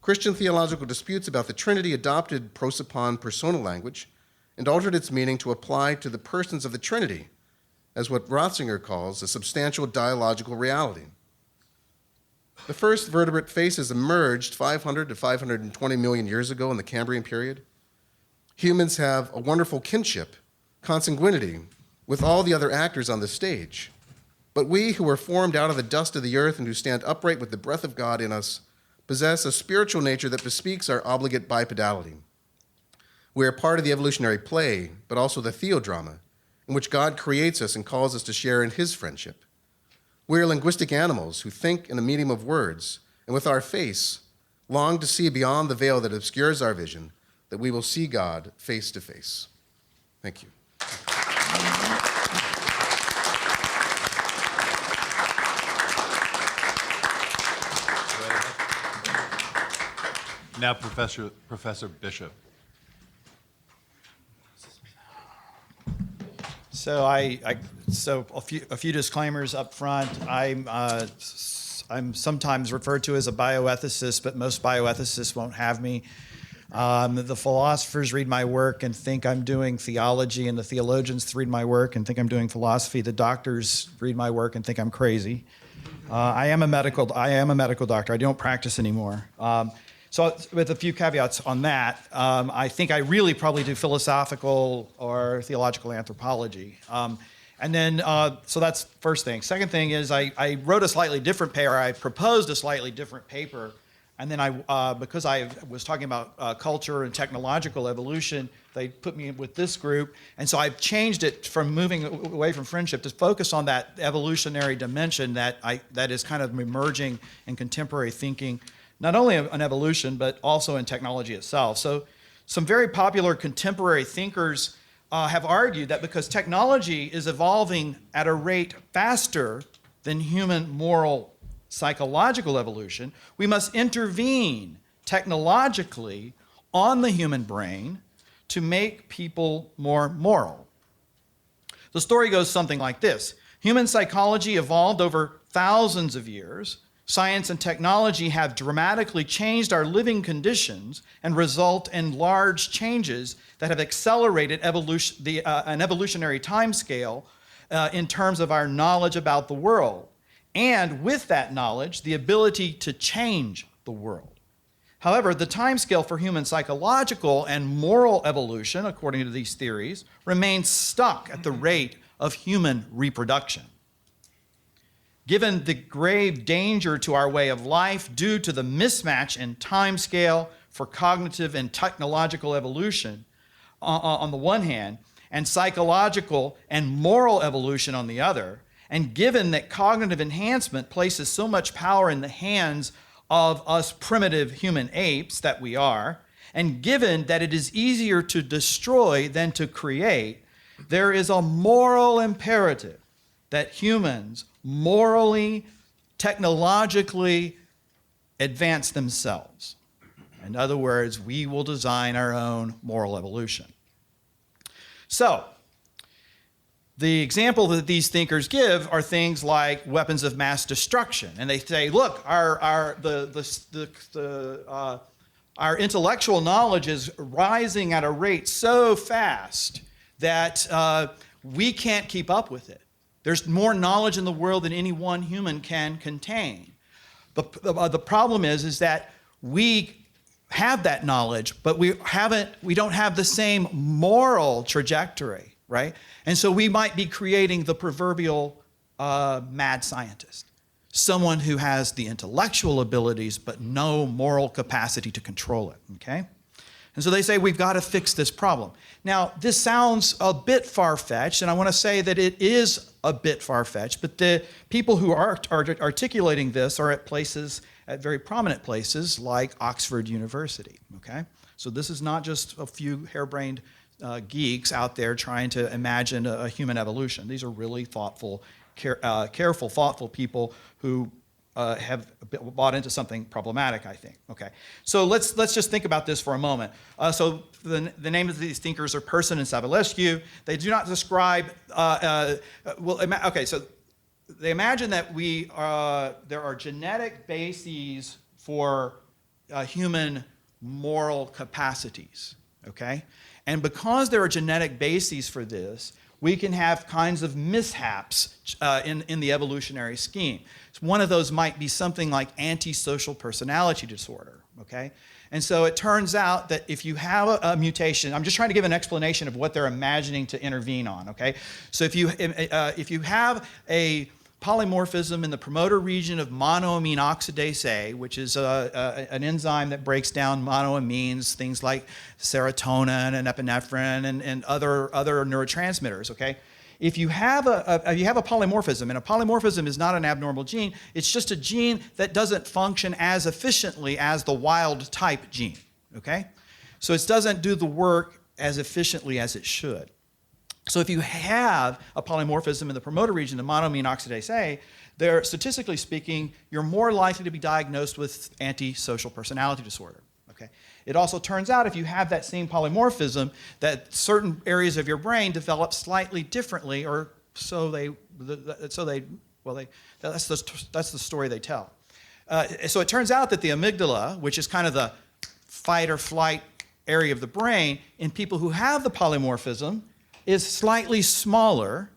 Christian theological disputes about the Trinity adopted prosopon persona language and altered its meaning to apply to the persons of the Trinity, as what Ratzinger calls a substantial dialogical reality. The first vertebrate faces emerged 500 to 520 million years ago in the Cambrian period. Humans have a wonderful kinship, consanguinity, with all the other actors on the stage. But we who were formed out of the dust of the earth and who stand upright with the breath of God in us possess a spiritual nature that bespeaks our obligate bipedality. We are part of the evolutionary play, but also the theodrama, in which God creates us and calls us to share in his friendship. We are linguistic animals who think in a medium of words, and with our face, long to see beyond the veil that obscures our vision, that we will see God face to face. Thank you. Now, Professor Bishop. So a few disclaimers up front. I'm sometimes referred to as a bioethicist, but most bioethicists won't have me. The philosophers read my work and think I'm doing theology, and the theologians read my work and think I'm doing philosophy. The doctors read my work and think I'm crazy. I am a medical doctor. I don't practice anymore. So with a few caveats on that, I think I really probably do philosophical or theological anthropology. And then, so that's first thing. Second thing is I wrote a slightly different paper. I proposed a slightly different paper. And then because I was talking about culture and technological evolution, they put me with this group. And so I've changed it from moving away from friendship to focus on that evolutionary dimension that is kind of emerging in contemporary thinking, not only on evolution, but also in technology itself. So some very popular contemporary thinkers have argued that because technology is evolving at a rate faster than human moral psychological evolution, we must intervene technologically on the human brain to make people more moral. The story goes something like this. Human psychology evolved over thousands of years. Science and technology have dramatically changed our living conditions and result in large changes that have accelerated an evolutionary timescale in terms of our knowledge about the world. And with that knowledge, the ability to change the world. However, the timescale for human psychological and moral evolution, according to these theories, remains stuck at the rate of human reproduction. Given the grave danger to our way of life due to the mismatch in timescale for cognitive and technological evolution on the one hand, and psychological and moral evolution on the other, and given that cognitive enhancement places so much power in the hands of us primitive human apes that we are, and given that it is easier to destroy than to create, there is a moral imperative that humans morally, technologically advance themselves. In other words, we will design our own moral evolution. So, the example that these thinkers give are things like weapons of mass destruction. And they say, look, our intellectual knowledge is rising at a rate so fast that we can't keep up with it. There's more knowledge in the world than any one human can contain. The problem is that we have that knowledge, but we don't have the same moral trajectory, right? And so we might be creating the proverbial mad scientist, someone who has the intellectual abilities but no moral capacity to control it, okay? And so they say we've got to fix this problem. Now, this sounds a bit far-fetched, and I want to say that it is a bit far-fetched, but the people who are articulating this are at very prominent places like Oxford University, okay? So this is not just a few harebrained geeks out there trying to imagine a human evolution. These are really thoughtful, careful, thoughtful people who have bought into something problematic, I think. Okay, so let's just think about this for a moment. So the name of these thinkers are Persson and Savulescu. They do not describe. Okay, so they imagine that there are genetic bases for human moral capacities. Okay, and because there are genetic bases for this, we can have kinds of mishaps in the evolutionary scheme. One of those might be something like antisocial personality disorder, okay? And so it turns out that if you have a mutation, I'm just trying to give an explanation of what they're imagining to intervene on, okay? So if you have a polymorphism in the promoter region of monoamine oxidase A, which is an enzyme that breaks down monoamines, things like serotonin and epinephrine and other neurotransmitters, okay? if you have a polymorphism, and a polymorphism is not an abnormal gene, it's just a gene that doesn't function as efficiently as the wild type gene, okay? So it doesn't do the work as efficiently as it should. So if you have a polymorphism in the promoter region, the monoamine oxidase A, there, statistically speaking, you're more likely to be diagnosed with antisocial personality disorder. Okay? It also turns out if you have that same polymorphism that certain areas of your brain develop slightly differently, or that's the story they tell. So it turns out that the amygdala, which is kind of the fight or flight area of the brain, in people who have the polymorphism, is slightly smaller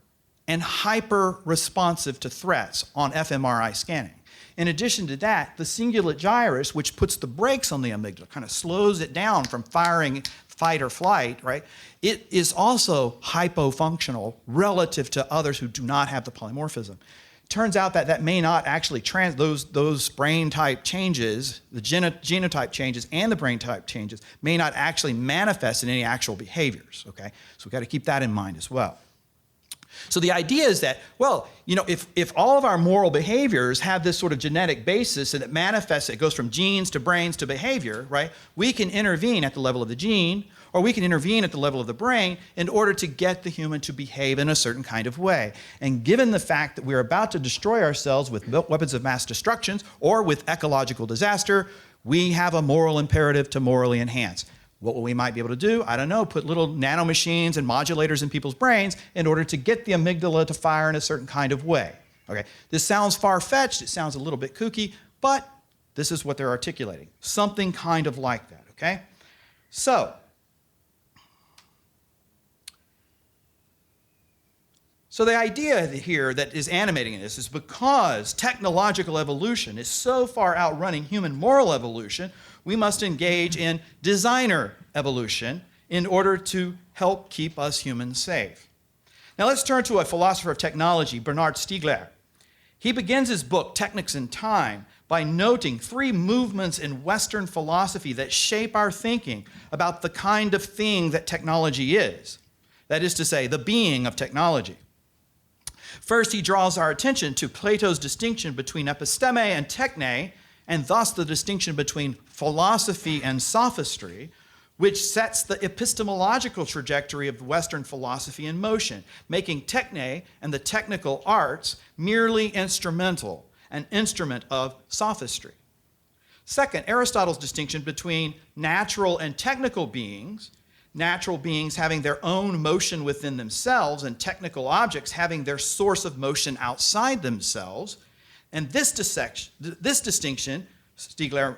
and hyper-responsive to threats on fMRI scanning. In addition to that, the cingulate gyrus, which puts the brakes on the amygdala, kind of slows it down from firing fight or flight, right? It is also hypofunctional relative to others who do not have the polymorphism. Turns out that that may not actually those brain type changes, the genotype changes and the brain type changes may not actually manifest in any actual behaviors, okay? So we've got to keep that in mind as well. So the idea is that, well, you know, if all of our moral behaviors have this sort of genetic basis and it manifests, it goes from genes to brains to behavior, right? We can intervene at the level of the gene, or we can intervene at the level of the brain in order to get the human to behave in a certain kind of way. And given the fact that we're about to destroy ourselves with weapons of mass destruction or with ecological disaster, we have a moral imperative to morally enhance. What we might be able to do, I don't know, put little nanomachines and modulators in people's brains in order to get the amygdala to fire in a certain kind of way. Okay, this sounds far-fetched, it sounds a little bit kooky, but this is what they're articulating. Something kind of like that, okay? So the idea here that is animating this is because technological evolution is so far outrunning human moral evolution, we must engage in designer evolution in order to help keep us humans safe. Now let's turn to a philosopher of technology, Bernard Stiegler. He begins his book, Technics in Time, by noting 3 movements in Western philosophy that shape our thinking about the kind of thing that technology is. That is to say, the being of technology. First, he draws our attention to Plato's distinction between episteme and techne, and thus the distinction between philosophy and sophistry, which sets the epistemological trajectory of Western philosophy in motion, making techne and the technical arts merely instrumental, an instrument of sophistry. Second, Aristotle's distinction between natural and technical beings, natural beings having their own motion within themselves and technical objects having their source of motion outside themselves. And this distinction, Stiegler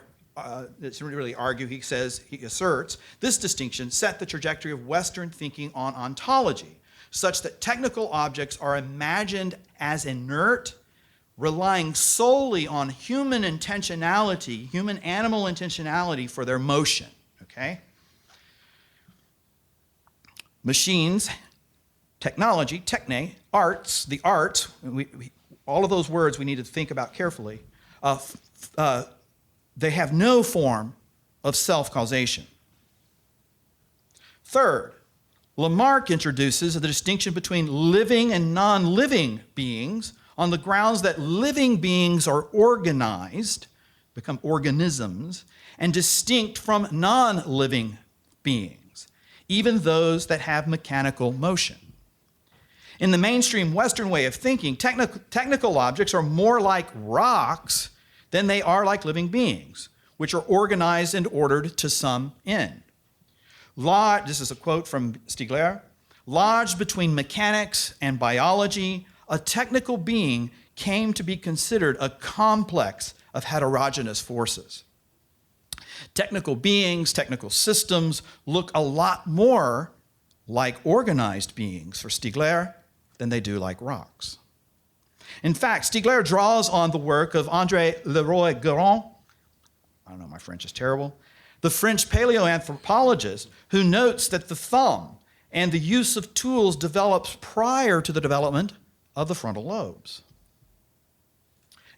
doesn't really argue, he asserts, this distinction set the trajectory of Western thinking on ontology, such that technical objects are imagined as inert, relying solely on human intentionality, human-animal intentionality for their motion, okay? Machines, technology, techne, arts, the arts, all of those words we need to think about carefully, they have no form of self-causation. Third, Lamarck introduces the distinction between living and non-living beings on the grounds that living beings are organized, become organisms, and distinct from non-living beings, even those that have mechanical motion. In the mainstream Western way of thinking, technical objects are more like rocks than they are like living beings, which are organized and ordered to some end. This is a quote from Stiegler. Lodged between mechanics and biology, a technical being came to be considered a complex of heterogeneous forces. Technical beings, technical systems look a lot more like organized beings for Stiegler than they do like rocks. In fact, Stiegler draws on the work of André Leroy-Guérin, I don't know, my French is terrible, the French paleoanthropologist who notes that the thumb and the use of tools develops prior to the development of the frontal lobes.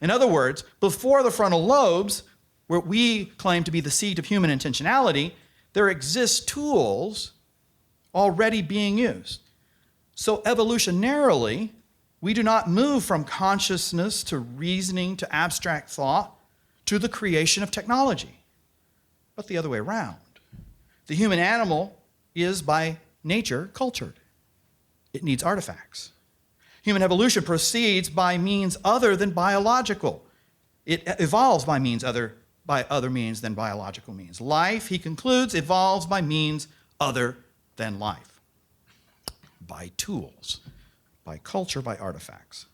In other words, before the frontal lobes, where we claim to be the seat of human intentionality, there exist tools already being used. So evolutionarily, we do not move from consciousness to reasoning to abstract thought to the creation of technology, but the other way around. The human animal is by nature cultured. It needs artifacts. Human evolution proceeds by means other than biological. It evolves by other means than biological means. Life, he concludes, evolves by means other than life. By tools, by culture, by artifacts.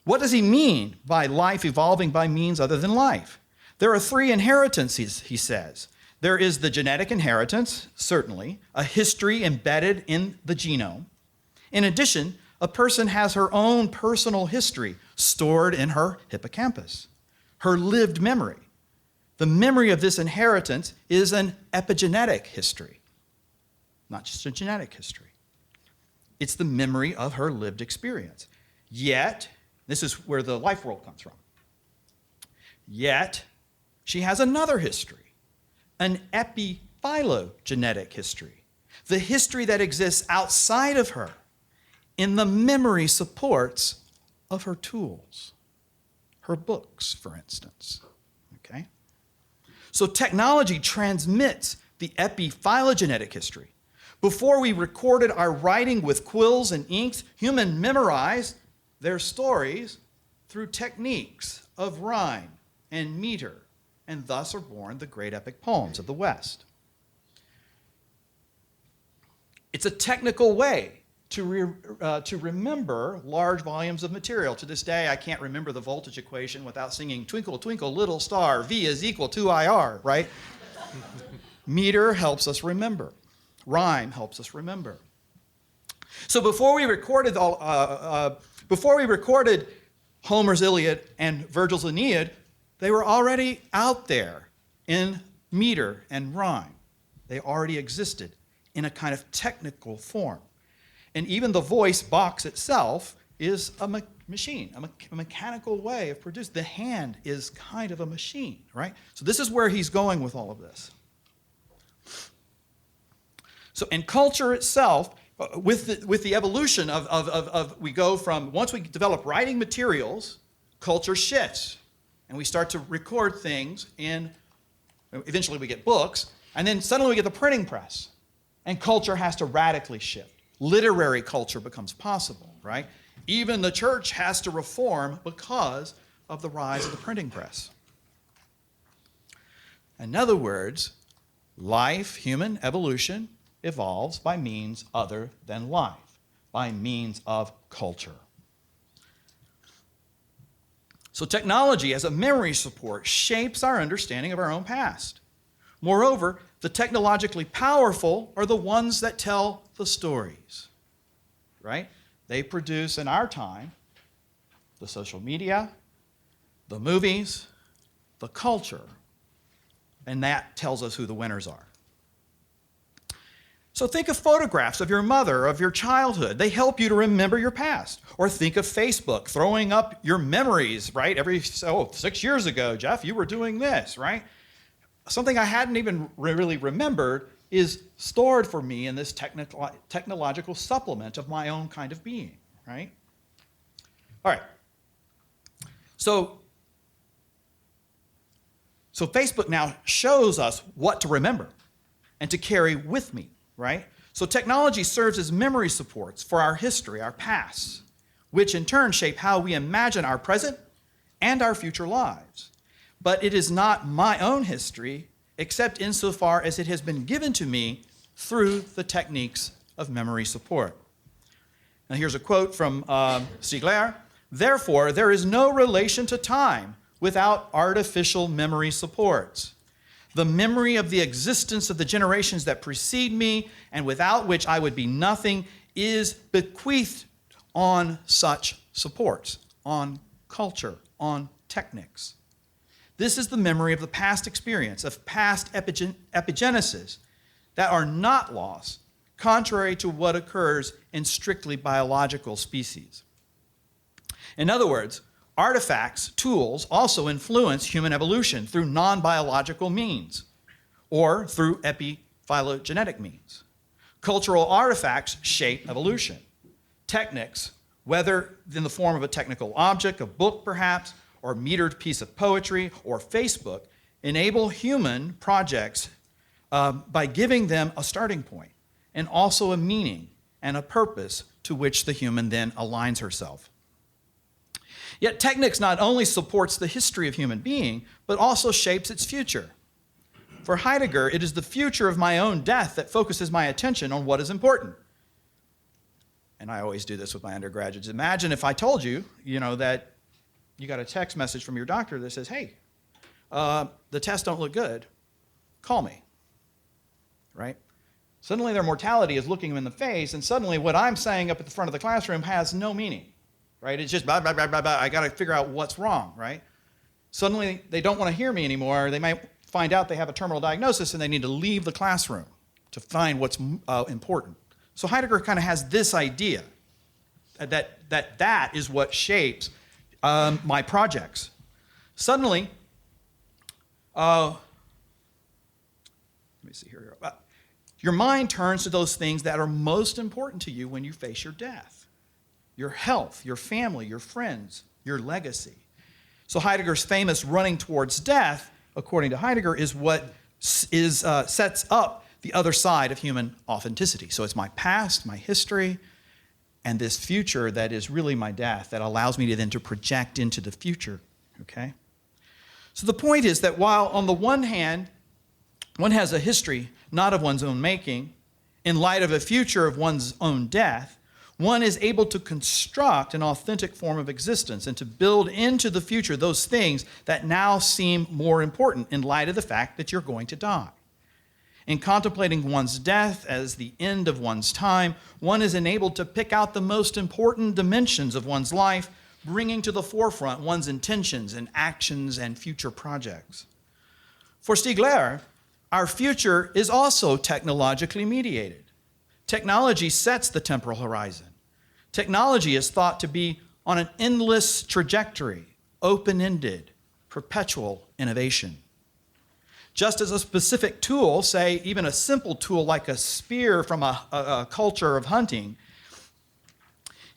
What does he mean by life evolving by means other than life? There are three inheritances, he says. There is the genetic inheritance, certainly, a history embedded in the genome. In addition, a person has her own personal history stored in her hippocampus, her lived memory. The memory of this inheritance is an epigenetic history, not just a genetic history. It's the memory of her lived experience. Yet, this is where the life world comes from. Yet, she has another history, an epiphylogenetic history, the history that exists outside of her in the memory supports of her tools, her books, for instance. Okay? So technology transmits the epiphylogenetic history. Before we recorded our writing with quills and inks, humans memorized their stories through techniques of rhyme and meter, and thus are born the great epic poems of the West. It's a technical way to remember large volumes of material. To this day, I can't remember the voltage equation without singing "Twinkle, Twinkle, Little Star, V is equal to IR," right? Meter helps us remember. Rhyme helps us remember. So before we recorded Homer's Iliad and Virgil's Aeneid, they were already out there in meter and rhyme. They already existed in a kind of technical form. And even the voice box itself is a machine, a mechanical way of producing. The hand is kind of a machine, right? So this is where he's going with all of this. So, and culture itself, with the evolution of we go from, once we develop writing materials, culture shifts. And we start to record things eventually we get books, and then suddenly we get the printing press. And culture has to radically shift. Literary culture becomes possible, right? Even the church has to reform because of the rise of the printing press. In other words, life, human evolution, evolves by means other than life, by means of culture. So technology as a memory support shapes our understanding of our own past. Moreover, the technologically powerful are the ones that tell the stories, right? They produce in our time the social media, the movies, the culture, and that tells us who the winners are. So think of photographs of your mother, of your childhood. They help you to remember your past. Or think of Facebook throwing up your memories, right? 6 years ago, Jeff, you were doing this, right? Something I hadn't even really remembered is stored for me in this technological supplement of my own kind of being, right? All right. So Facebook now shows us what to remember and to carry with me. Right? So technology serves as memory supports for our history, our past, which in turn shape how we imagine our present and our future lives. But it is not my own history, except insofar as it has been given to me through the techniques of memory support. Now here's a quote from Stiegler. Therefore, there is no relation to time without artificial memory supports. The memory of the existence of the generations that precede me and without which I would be nothing is bequeathed on such supports, on culture, on techniques. This is the memory of the past experience, of past epigenesis that are not lost, contrary to what occurs in strictly biological species. In other words, artifacts, tools, also influence human evolution through non-biological means or through epiphylogenetic means. Cultural artifacts shape evolution. Technics, whether in the form of a technical object, a book perhaps, or metered piece of poetry, or Facebook, enable human projects by giving them a starting point and also a meaning and a purpose to which the human then aligns herself. Yet technics not only supports the history of human being, but also shapes its future. For Heidegger, it is the future of my own death that focuses my attention on what is important. And I always do this with my undergraduates. Imagine if I told you, that you got a text message from your doctor that says, hey, the tests don't look good. Call me. Right? Suddenly their mortality is looking them in the face, and suddenly what I'm saying up at the front of the classroom has no meaning. Right? It's just blah, blah, blah, blah, blah. I got to figure out what's wrong, right? Suddenly they don't want to hear me anymore. They might find out they have a terminal diagnosis and they need to leave the classroom to find what's important. So Heidegger kind of has this idea that is what shapes my projects. Suddenly, let me see here. Your mind turns to those things that are most important to you when you face your death. Your health, your family, your friends, your legacy. So Heidegger's famous running towards death, according to Heidegger, is what sets up the other side of human authenticity. So it's my past, my history, and this future that is really my death that allows me to then to project into the future, okay? So the point is that while on the one hand, one has a history not of one's own making, in light of a future of one's own death, one is able to construct an authentic form of existence and to build into the future those things that now seem more important in light of the fact that you're going to die. In contemplating one's death as the end of one's time, one is enabled to pick out the most important dimensions of one's life, bringing to the forefront one's intentions and actions and future projects. For Stigler, our future is also technologically mediated. Technology sets the temporal horizon. Technology is thought to be on an endless trajectory, open-ended, perpetual innovation. Just as a specific tool, say even a simple tool like a spear from a culture of hunting,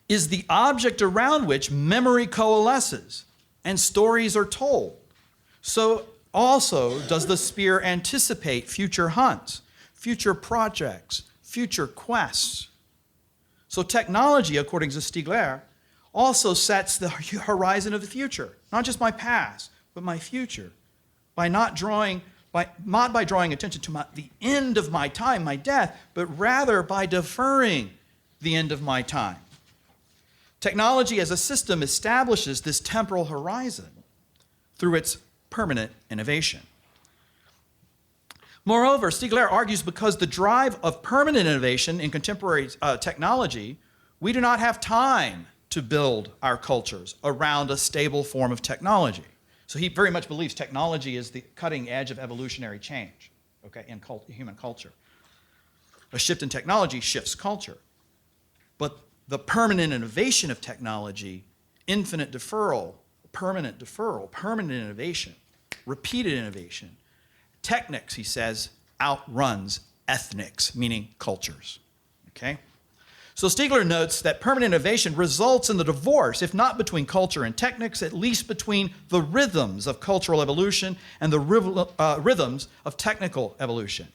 is the object around which memory coalesces and stories are told, so also does the spear anticipate future hunts, future projects, future quests. So technology, according to Stigler, also sets the horizon of the future, not just my past, but my future, by not by drawing attention to the end of my time, my death, but rather by deferring the end of my time. Technology as a system establishes this temporal horizon through its permanent innovation. Moreover, Stigler argues because the drive of permanent innovation in contemporary technology, we do not have time to build our cultures around a stable form of technology. So he very much believes technology is the cutting edge of evolutionary change, okay, in human culture. A shift in technology shifts culture. But the permanent innovation of technology, infinite deferral, permanent innovation, repeated innovation, technics, he says, outruns ethnics, meaning cultures, okay? So Stigler notes that permanent innovation results in the divorce, if not between culture and technics, at least between the rhythms of cultural evolution and the rhythms of technical evolution.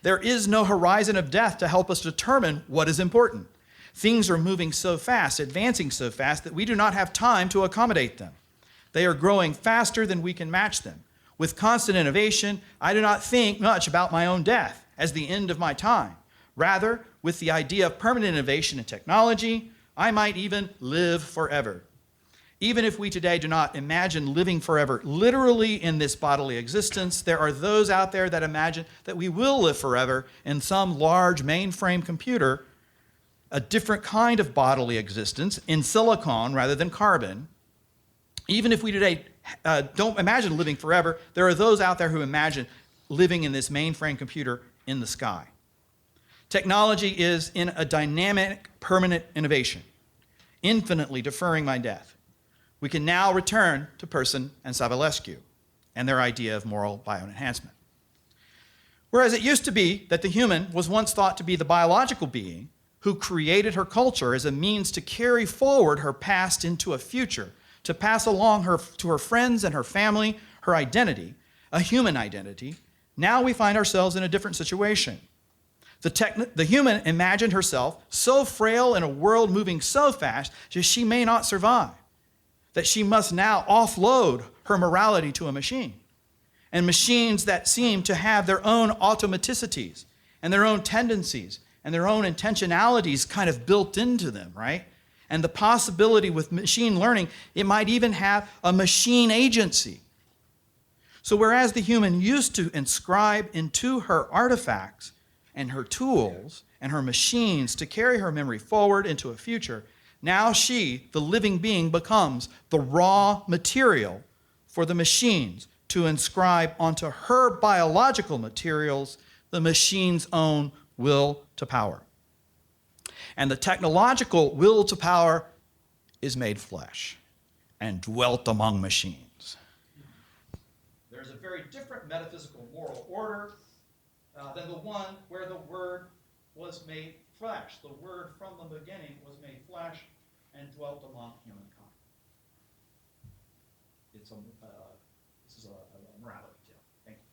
There is no horizon of death to help us determine what is important. Things are moving so fast, advancing so fast, that we do not have time to accommodate them. They are growing faster than we can match them. With constant innovation, I do not think much about my own death as the end of my time. Rather, with the idea of permanent innovation in technology, I might even live forever. Even if we today do not imagine living forever literally in this bodily existence, there are those out there that imagine that we will live forever in some large mainframe computer, a different kind of bodily existence in silicon rather than carbon. Even if we today don't imagine living forever, there are those out there who imagine living in this mainframe computer in the sky. Technology is in a dynamic, permanent innovation, infinitely deferring my death. We can now return to Person and Savulescu and their idea of moral bioenhancement. Whereas it used to be that the human was once thought to be the biological being, who created her culture as a means to carry forward her past into a future, to pass along to her friends and her family her identity, a human identity. Now we find ourselves in a different situation. The human imagined herself so frail in a world moving so fast that she may not survive, that she must now offload her morality to a machine. And machines that seem to have their own automaticities and their own tendencies and their own intentionalities kind of built into them, right? And the possibility with machine learning, it might even have a machine agency. So whereas the human used to inscribe into her artifacts and her tools and her machines to carry her memory forward into a future, now she, the living being, becomes the raw material for the machines to inscribe onto her biological materials the machine's own will to power. And the technological will to power is made flesh and dwelt among machines. There's a very different metaphysical moral order than the one where the Word was made flesh. The Word from the beginning was made flesh and dwelt among humankind. This is a morality tale. Thank you.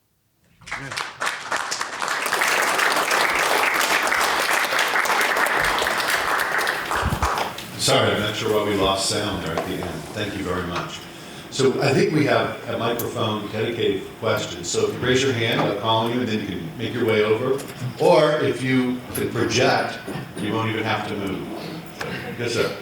Sorry, I'm not sure why we lost sound there at the end. Thank you very much. So I think we have a microphone dedicated for questions. So if you raise your hand, I'll call you, and then you can make your way over. Or if you can project, you won't even have to move. Yes, sir.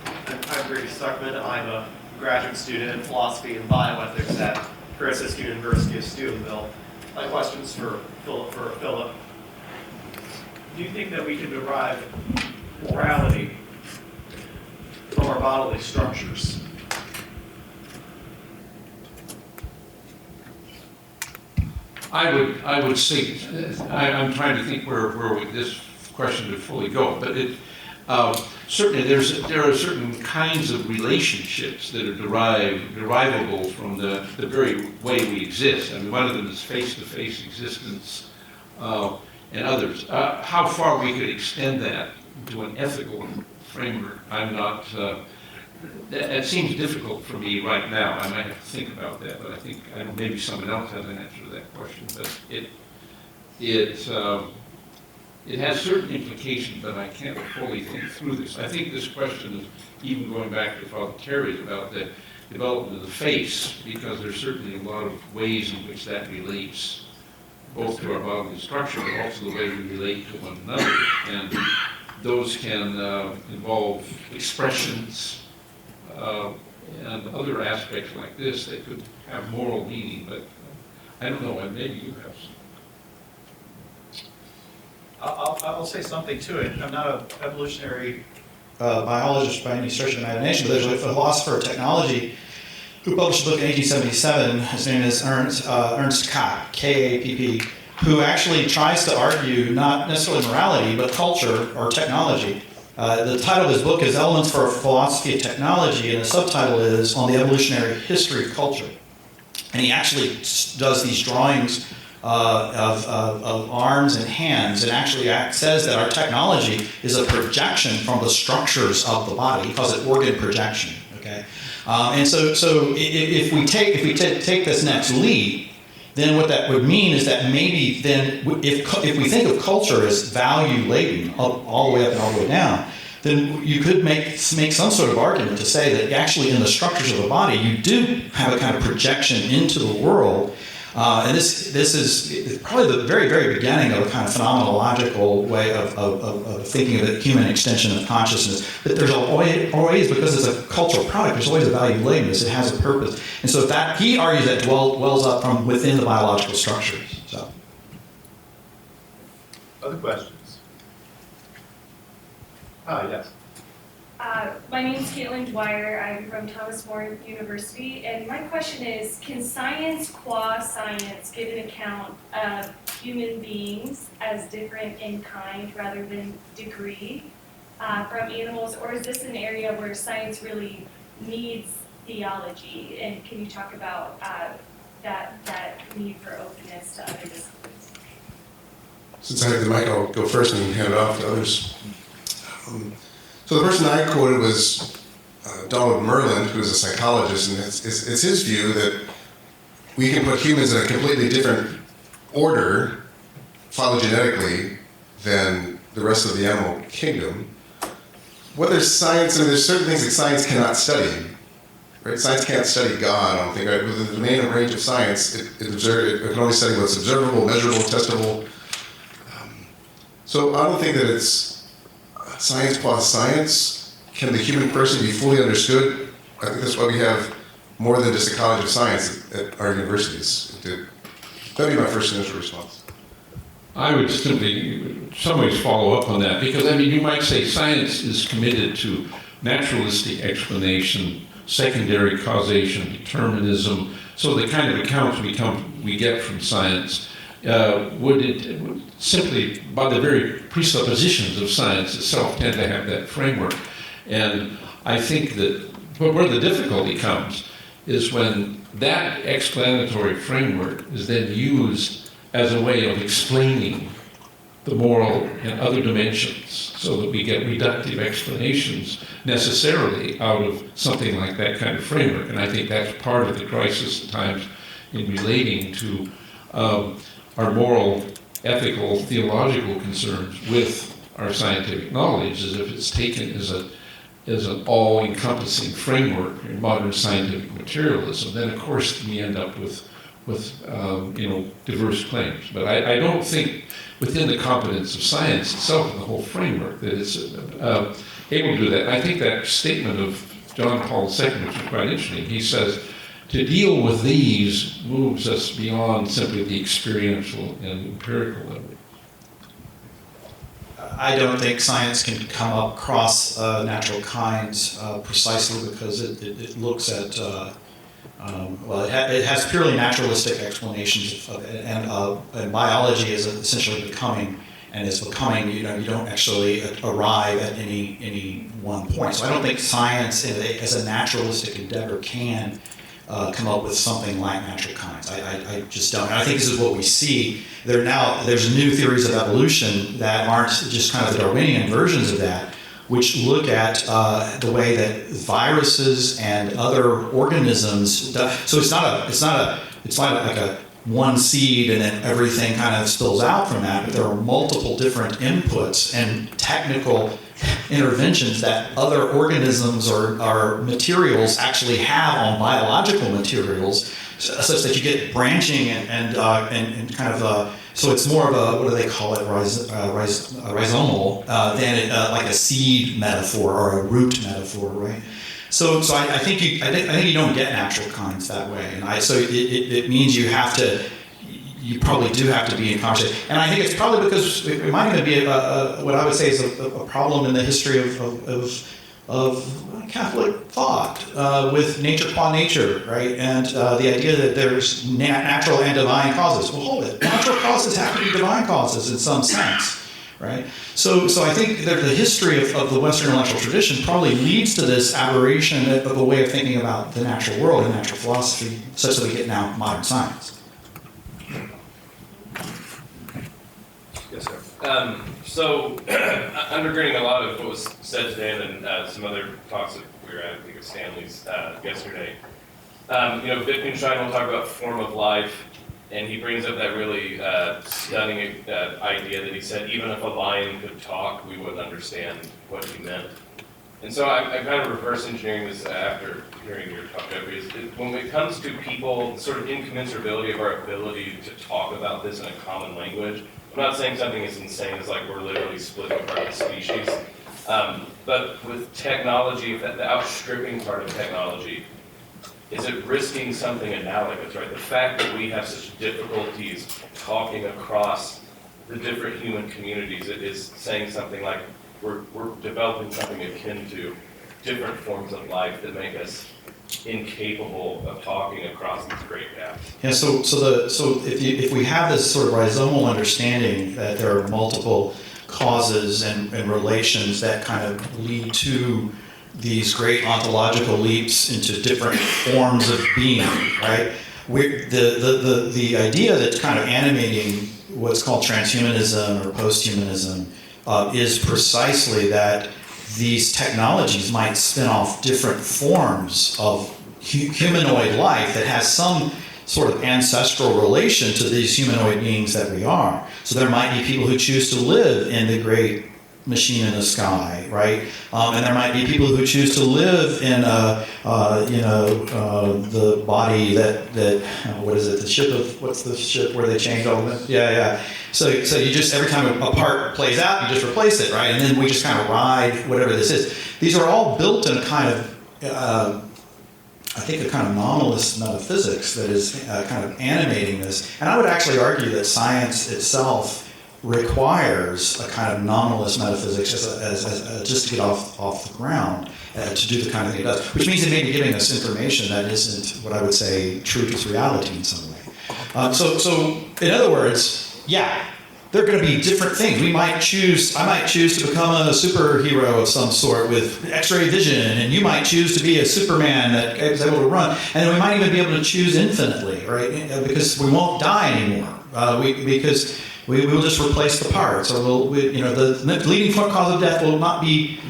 I'm Brady Stuckman. I'm a graduate student in philosophy and bioethics at Franciscan University of Steubenville. My question's for Phillip. Do you think that we can derive morality from our bodily structures? I would say, I'm trying to think where this question would fully go, but certainly there are certain kinds of relationships that are derivable from the very way we exist. I mean, one of them is face-to-face existence, and others. How far we could extend that to an ethical framework, I'm not. That seems difficult for me right now. I might have to think about that, but I think maybe someone else has an answer to that question. But it has certain implications, but I can't fully think through this. I think this question is even going back to Father Terry's about the development of the face, because there's certainly a lot of ways in which that relates both to our bodily structure, but also the way we relate to one another. And those can involve expressions, and other aspects like this that could have moral meaning, but I don't know, and maybe you have some. I'll say something to it. I'm not an evolutionary biologist by any stretch of imagination, but there's a philosopher of technology who published a book in 1877. His name is Ernst Kapp, K-A-P-P, who actually tries to argue not necessarily morality, but culture or technology. The title of his book is Elements for a Philosophy of Technology, and the subtitle is On the Evolutionary History of Culture. And he actually does these drawings of arms and hands, and actually says that our technology is a projection from the structures of the body. He calls it organ projection. Okay, and so if we take this next leap, then what that would mean is that maybe then, if we think of culture as value laden all the way up and all the way down, then you could make some sort of argument to say that actually in the structures of the body you do have a kind of projection into the world, and this is probably the very, very beginning of a kind of phenomenological way of thinking of the human extension of consciousness. But there's always, because it's a cultural product, there's always a value latedness. It has a purpose, and so that he argues that wells up from within the biological structures. So, Other questions? Yes. My name is Caitlin Dwyer. I'm from Thomas More University, and my question is, can science qua science give an account of human beings as different in kind rather than degree from animals, or is this an area where science really needs theology? And can you talk about that need for openness to other disciplines? since I have the mic, I'll go first and hand it off to others. So the person I quoted was Donald Merlin, who is a psychologist, and it's his view that we can put humans in a completely different order phylogenetically than the rest of the animal kingdom. Whether science, I mean, there's certain things that science cannot study, right? Science can't study God, I don't think, right? Within the domain and range of science, it can only study what's observable, measurable, testable. So I don't think that it's science plus science. Can the human person be fully understood? I think that's why we have more than just a college of science at our universities. That would be my first initial response. I would simply, in some ways, follow up on that, because, I mean, you might say science is committed to naturalistic explanation, secondary causation, determinism, so the kind of accounts we get from science, would simply, by the very presuppositions of science itself, tend to have that framework. And I think that where the difficulty comes is when that explanatory framework is then used as a way of explaining the moral and other dimensions, so that we get reductive explanations necessarily out of something like that kind of framework. And I think that's part of the crisis at times in relating to our moral, ethical, theological concerns with our scientific knowledge, as if it's taken as an all-encompassing framework in modern scientific materialism. Then, of course, we end up with diverse claims. But I don't think within the competence of science itself and the whole framework that it's able to do that. I think that statement of John Paul II, which is quite interesting, he says, to deal with these moves us beyond simply the experiential and empirical level. I don't think science can come across natural kinds precisely because it looks at it has purely naturalistic explanations of it, and biology is essentially becoming, and as becoming, you don't actually arrive at any one point. So I don't think science as a naturalistic endeavor can come up with something like natural kinds. I just don't. And I think this is what we see. There's new theories of evolution that aren't just kind of the Darwinian versions of that, which look at the way that viruses and other organisms. So it's not like a one seed and then everything kind of spills out from that. But there are multiple different inputs and technical interventions that other organisms or materials actually have on biological materials, such that you get branching and kind of so it's more of a, what do they call it, rhizomal than like a seed metaphor or a root metaphor, right? So I think you don't get natural kinds that way, and so it means you probably do have to be in conversation. And I think it's probably because it might even be what I would say is a problem in the history of Catholic thought with nature qua nature, right? And the idea that there's natural and divine causes. Well, hold it. Natural causes have to be divine causes in some sense, right? So I think that the history of the Western intellectual tradition probably leads to this aberration of a way of thinking about the natural world and natural philosophy, such that we get now modern science. Yes, sir. So, undergirding a lot of what was said today, and then some other talks that we were at, I think of Stanley's yesterday. Wittgenstein will talk about form of life, and he brings up that really stunning idea that he said, even if a lion could talk, we wouldn't understand what he meant. And so I'm kind of reverse engineering this after hearing your talk, Jeffrey. When it comes to people, sort of incommensurability of our ability to talk about this in a common language, I'm not saying something as insane as like we're literally splitting apart the species, but with technology, the outstripping part of technology, is it risking something analogous, right? The fact that we have such difficulties talking across the different human communities, it is saying something like we're developing something akin to different forms of life that make us incapable of talking across these great gaps. Yeah. So if we have this sort of rhizomal understanding that there are multiple causes and relations that kind of lead to these great ontological leaps into different forms of being, right? The idea that's kind of animating what's called transhumanism or posthumanism is precisely that these technologies might spin off different forms of humanoid life that has some sort of ancestral relation to these humanoid beings that we are. So there might be people who choose to live in the great machine in the sky, right? And there might be people who choose to live in the body that what is it? The ship of what's the ship where they change all of it? Yeah. So you just every time a part plays out, you just replace it, right? And then we just kind of ride whatever this is. These are all built in a kind of I think a kind of nominalist metaphysics that is kind of animating this. And I would actually argue that science itself requires a kind of nominalist metaphysics as just to get off the ground, to do the kind of thing it does, which means it may be giving us information that isn't what I would say truth is reality in some way. So in other words, yeah, there are going to be different things. I might choose to become a superhero of some sort with X-ray vision, and you might choose to be a Superman that is able to run, and then we might even be able to choose infinitely, right? Because we won't die anymore, because we will just replace the parts, or the leading cause of death will not be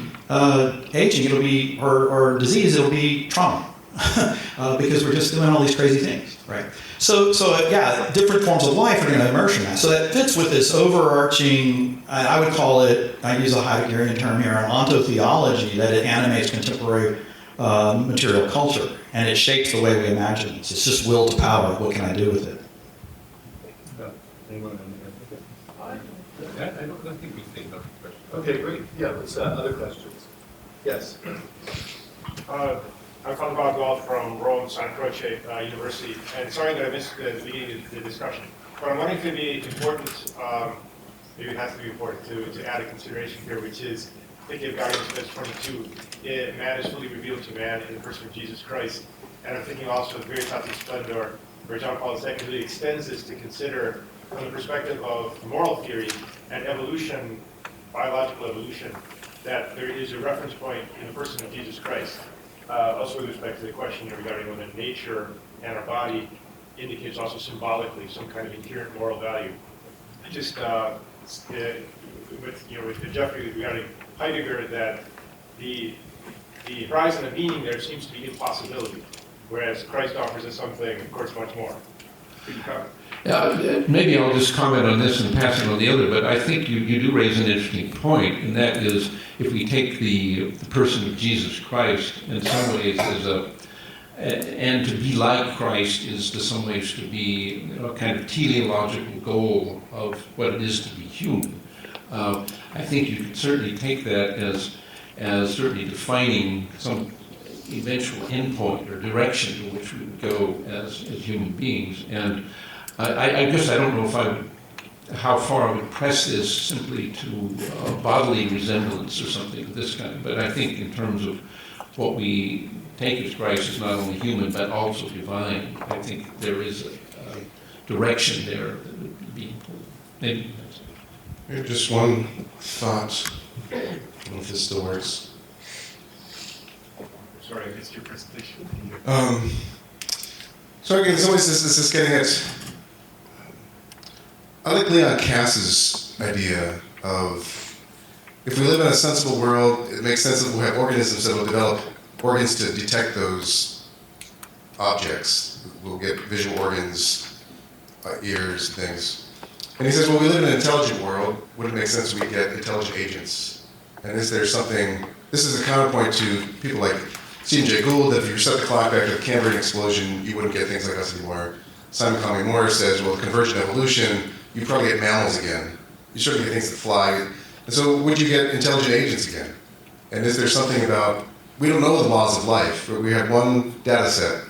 aging; it'll be or disease. It'll be trauma, because we're just doing all these crazy things, right? So yeah, different forms of life are going to emerge from that. So that fits with this overarching, I would call it, I use a Heideggerian term here, an ontotheology, that it animates contemporary material culture, and it shapes the way we imagine this. It's just will to power. What can I do with it? I don't think we take enough questions. Okay, great. Yeah, let's other questions. Yes. I'm Father Baglow from Rome, San Croce University, and sorry that I missed the beginning of the discussion. But I'm wondering if it'd be important, maybe it has to be important to add a consideration here, which is thinking of Guardians of 22, man is fully revealed to man in the person of Jesus Christ. And I'm thinking also of Veritatis Splendor, where John Paul II really extends this to consider from the perspective of moral theory and evolution, biological evolution, that there is a reference point in the person of Jesus Christ. Also with respect to the question regarding whether nature and our body indicates also symbolically some kind of inherent moral value. Just with Jeffrey regarding Heidegger, that the horizon of meaning there seems to be impossibility, whereas Christ offers us something, of course, much more. Could you comment? Maybe I'll just comment on this and pass it on the other, but I think you do raise an interesting point, and that is if we take the person of Jesus Christ in some ways and to be like Christ is to some ways to be a kind of teleological goal of what it is to be human. I think you could certainly take that as certainly defining some eventual endpoint or direction to which we would go as human beings. And I guess I don't know how far I would press this simply to bodily resemblance or something of this kind, but I think in terms of what we take as Christ is not only human but also divine, I think there is a direction there that would be important. Maybe that's Just one thought, I don't know if this still works. Sorry, I missed your presentation. So again, in some ways this is getting at, I like Leon Cass's idea of if we live in a sensible world, it makes sense that we'll have organisms that will develop organs to detect those objects. We'll get visual organs, ears, and things. And he says, well, we live in an intelligent world. Would it make sense we get intelligent agents? And is there something, this is a counterpoint to people like Stephen Jay Gould, that if you set the clock back to the Cambrian explosion, you wouldn't get things like us anymore. Simon Conway Morris says, well, with convergent evolution, you probably get mammals again. You certainly get things that fly. And so would you get intelligent agents again? And is there something about, we don't know the laws of life, but we have one data set,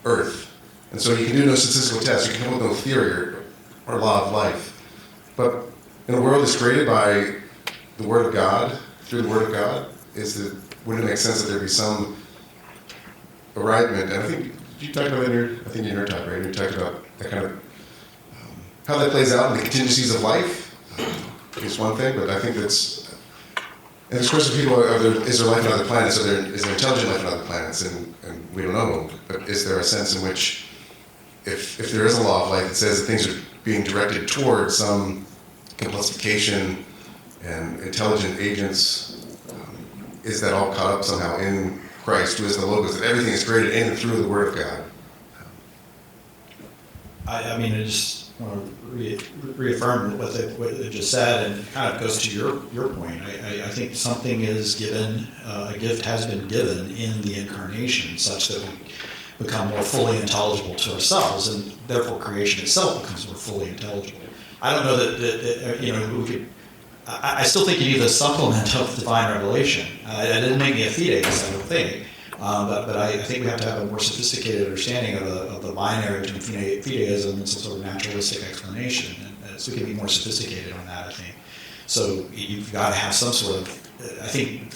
Earth. And so you can do no statistical tests, you can come up with no theory or law of life. But in a world that's created by the Word of God, through the Word of God, wouldn't it make sense that there be some arrangement? And I think you talked about that in your talk, right? You talked about that kind of how that plays out in the contingencies of life. Is one thing, but I think that's. And of course, people is there life on other planets? Is there intelligent life on other planets? And we don't know. But is there a sense in which, if there is a law of life that says that things are being directed towards some complexification and intelligent agents. Is that all caught up somehow in Christ, who is the Logos, that everything is created in and through the Word of God? I mean, I just want to reaffirm what they just said, and it kind of goes to your point. I think something is given, a gift has been given in the incarnation, such that we become more fully intelligible to ourselves, and therefore creation itself becomes more fully intelligible. I don't know that you know, we could. I still think you need the supplement of divine revelation. It didn't make me a fideist, I don't think. But I think we have to have a more sophisticated understanding of the binary between fideism and some sort of naturalistic explanation. And so we can be more sophisticated on that, I think. So you've got to have some sort of, I think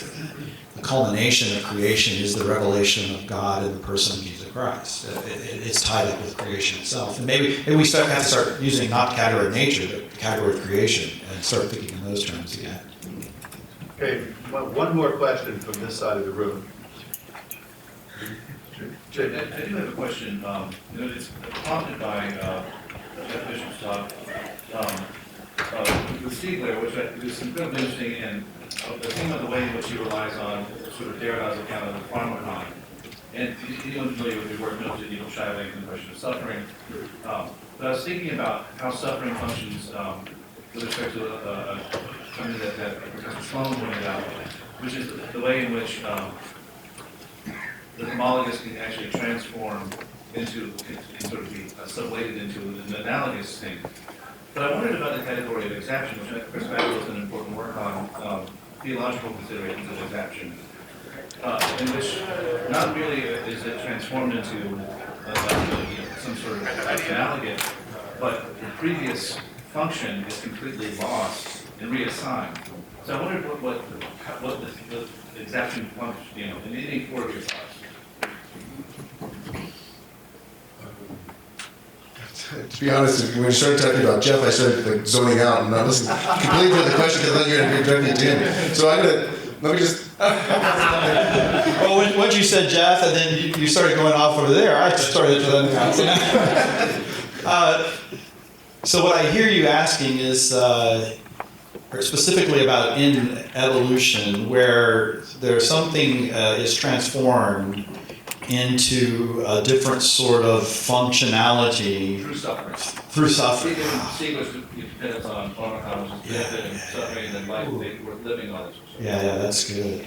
the culmination of creation is the revelation of God in the person of Jesus Christ. It's tied up with creation itself. And maybe we have to start using not the category of nature, but the category of creation, and start thinking in those terms again. Okay, one more question from this side of the room. I do have a question. It's prompted by Jeff Bishop's talk with Stiegler, which is incredibly interesting, and the theme of the way in which he relies on sort of Derrida's account of the pharmacon. And anyone familiar with your work knows that you don't shy away from the question of suffering. But I was thinking about how suffering functions with respect to something that Professor Sloan pointed out, which is the way in which the homologous can actually transform into, can sort of be sublated into an analogous thing. But I wondered about the category of exaption, which Chris Baglow has done important work on, theological considerations of exaption, in which not merely is it transformed into some sort of analogous, but the previous function is completely lost and reassigned. So I wondered what the exaption function, in any four of your thoughts. To be honest, when you started talking about Jeff, I started zoning out and not listening completely to the question because I thought you were going to be directly to him. So let me just. Well, once you said Jeff, and then you started going off over there, I started to then. So what I hear you asking is specifically about in evolution, where there's something is transformed into a different sort of functionality Through suffering. Through suffering. Sequence depends on pharmacology, and suffering, and life we're living on. Yeah, that's good.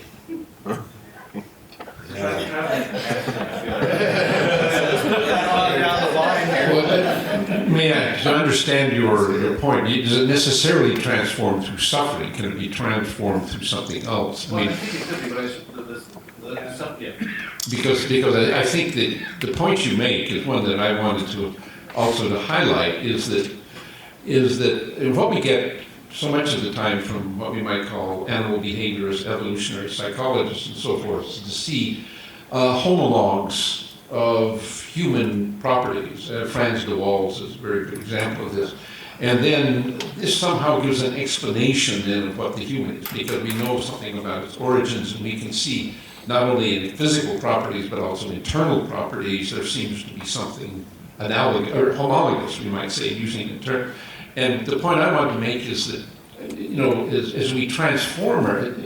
May I, to understand your point, does it necessarily transform through suffering? Can it be transformed through something else? I think it could be, but because I think that the point you make is one that I wanted to also to highlight is that what we get so much of the time from what we might call animal behaviorists, evolutionary psychologists, and so forth, is to see homologs of human properties. Franz de Waals is a very good example of this. And then this somehow gives an explanation then of what the human is, because we know something about its origins, and we can see not only in physical properties, but also internal properties, there seems to be something analogous, or homologous, we might say, using the term. And the point I want to make is that, as we transform,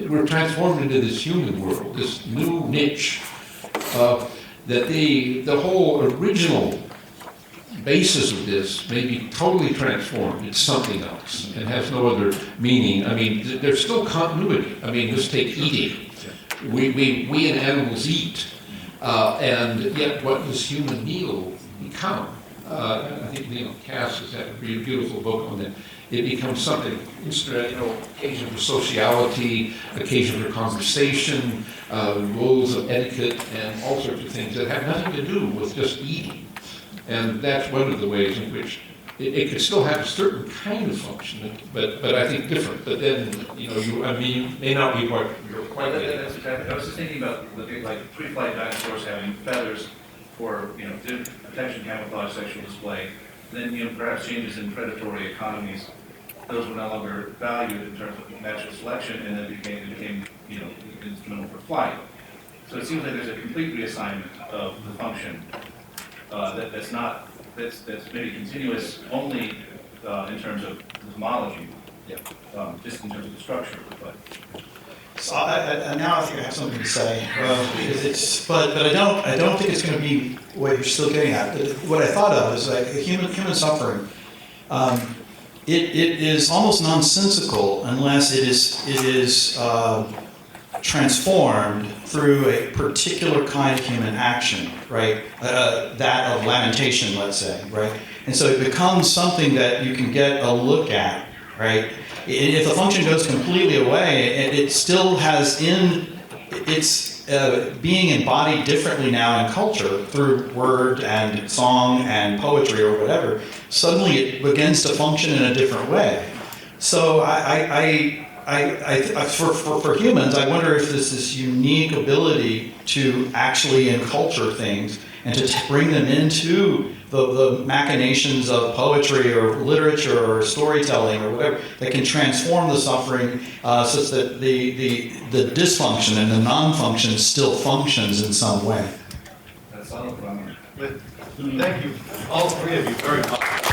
we're transformed into this human world, this new niche, that the whole original basis of this may be totally transformed. It's something else and has no other meaning. I mean, there's still continuity. I mean, let's take eating. We and animals eat, and yet what does human meal become? I think Cass has had a really beautiful book on that. It becomes something, occasion for sociality, occasion for conversation, rules of etiquette, and all sorts of things that have nothing to do with just eating. And that's one of the ways in which it could still have a certain kind of function, but I think different. But then, you may not be what you're quite getting. That's exactly. I was just thinking about like pre-flight dinosaurs having feathers for protection, camouflage, sexual display. And then perhaps changes in predatory economies, those were no longer valued in terms of natural selection, and then became instrumental for flight. So it seems like there's a complete reassignment of the function that's maybe continuous only in terms of the homology, just in terms of the structure. But So now I think I have something to say, because but I don't think it's going to be what you're still getting at. What I thought of is like human suffering. It is almost nonsensical unless it is transformed through a particular kind of human action, right? That of lamentation, let's say, right? And so it becomes something that you can get a look at, right? If the function goes completely away, it still has it's being embodied differently now in culture through word and song and poetry or whatever. Suddenly it begins to function in a different way. So for humans, I wonder if there's this unique ability to actually enculture things and to bring them into the machinations of poetry or literature or storytelling or whatever that can transform the suffering such that the dysfunction and the non-function still functions in some way. that's all. Thank you, all three of you, very much.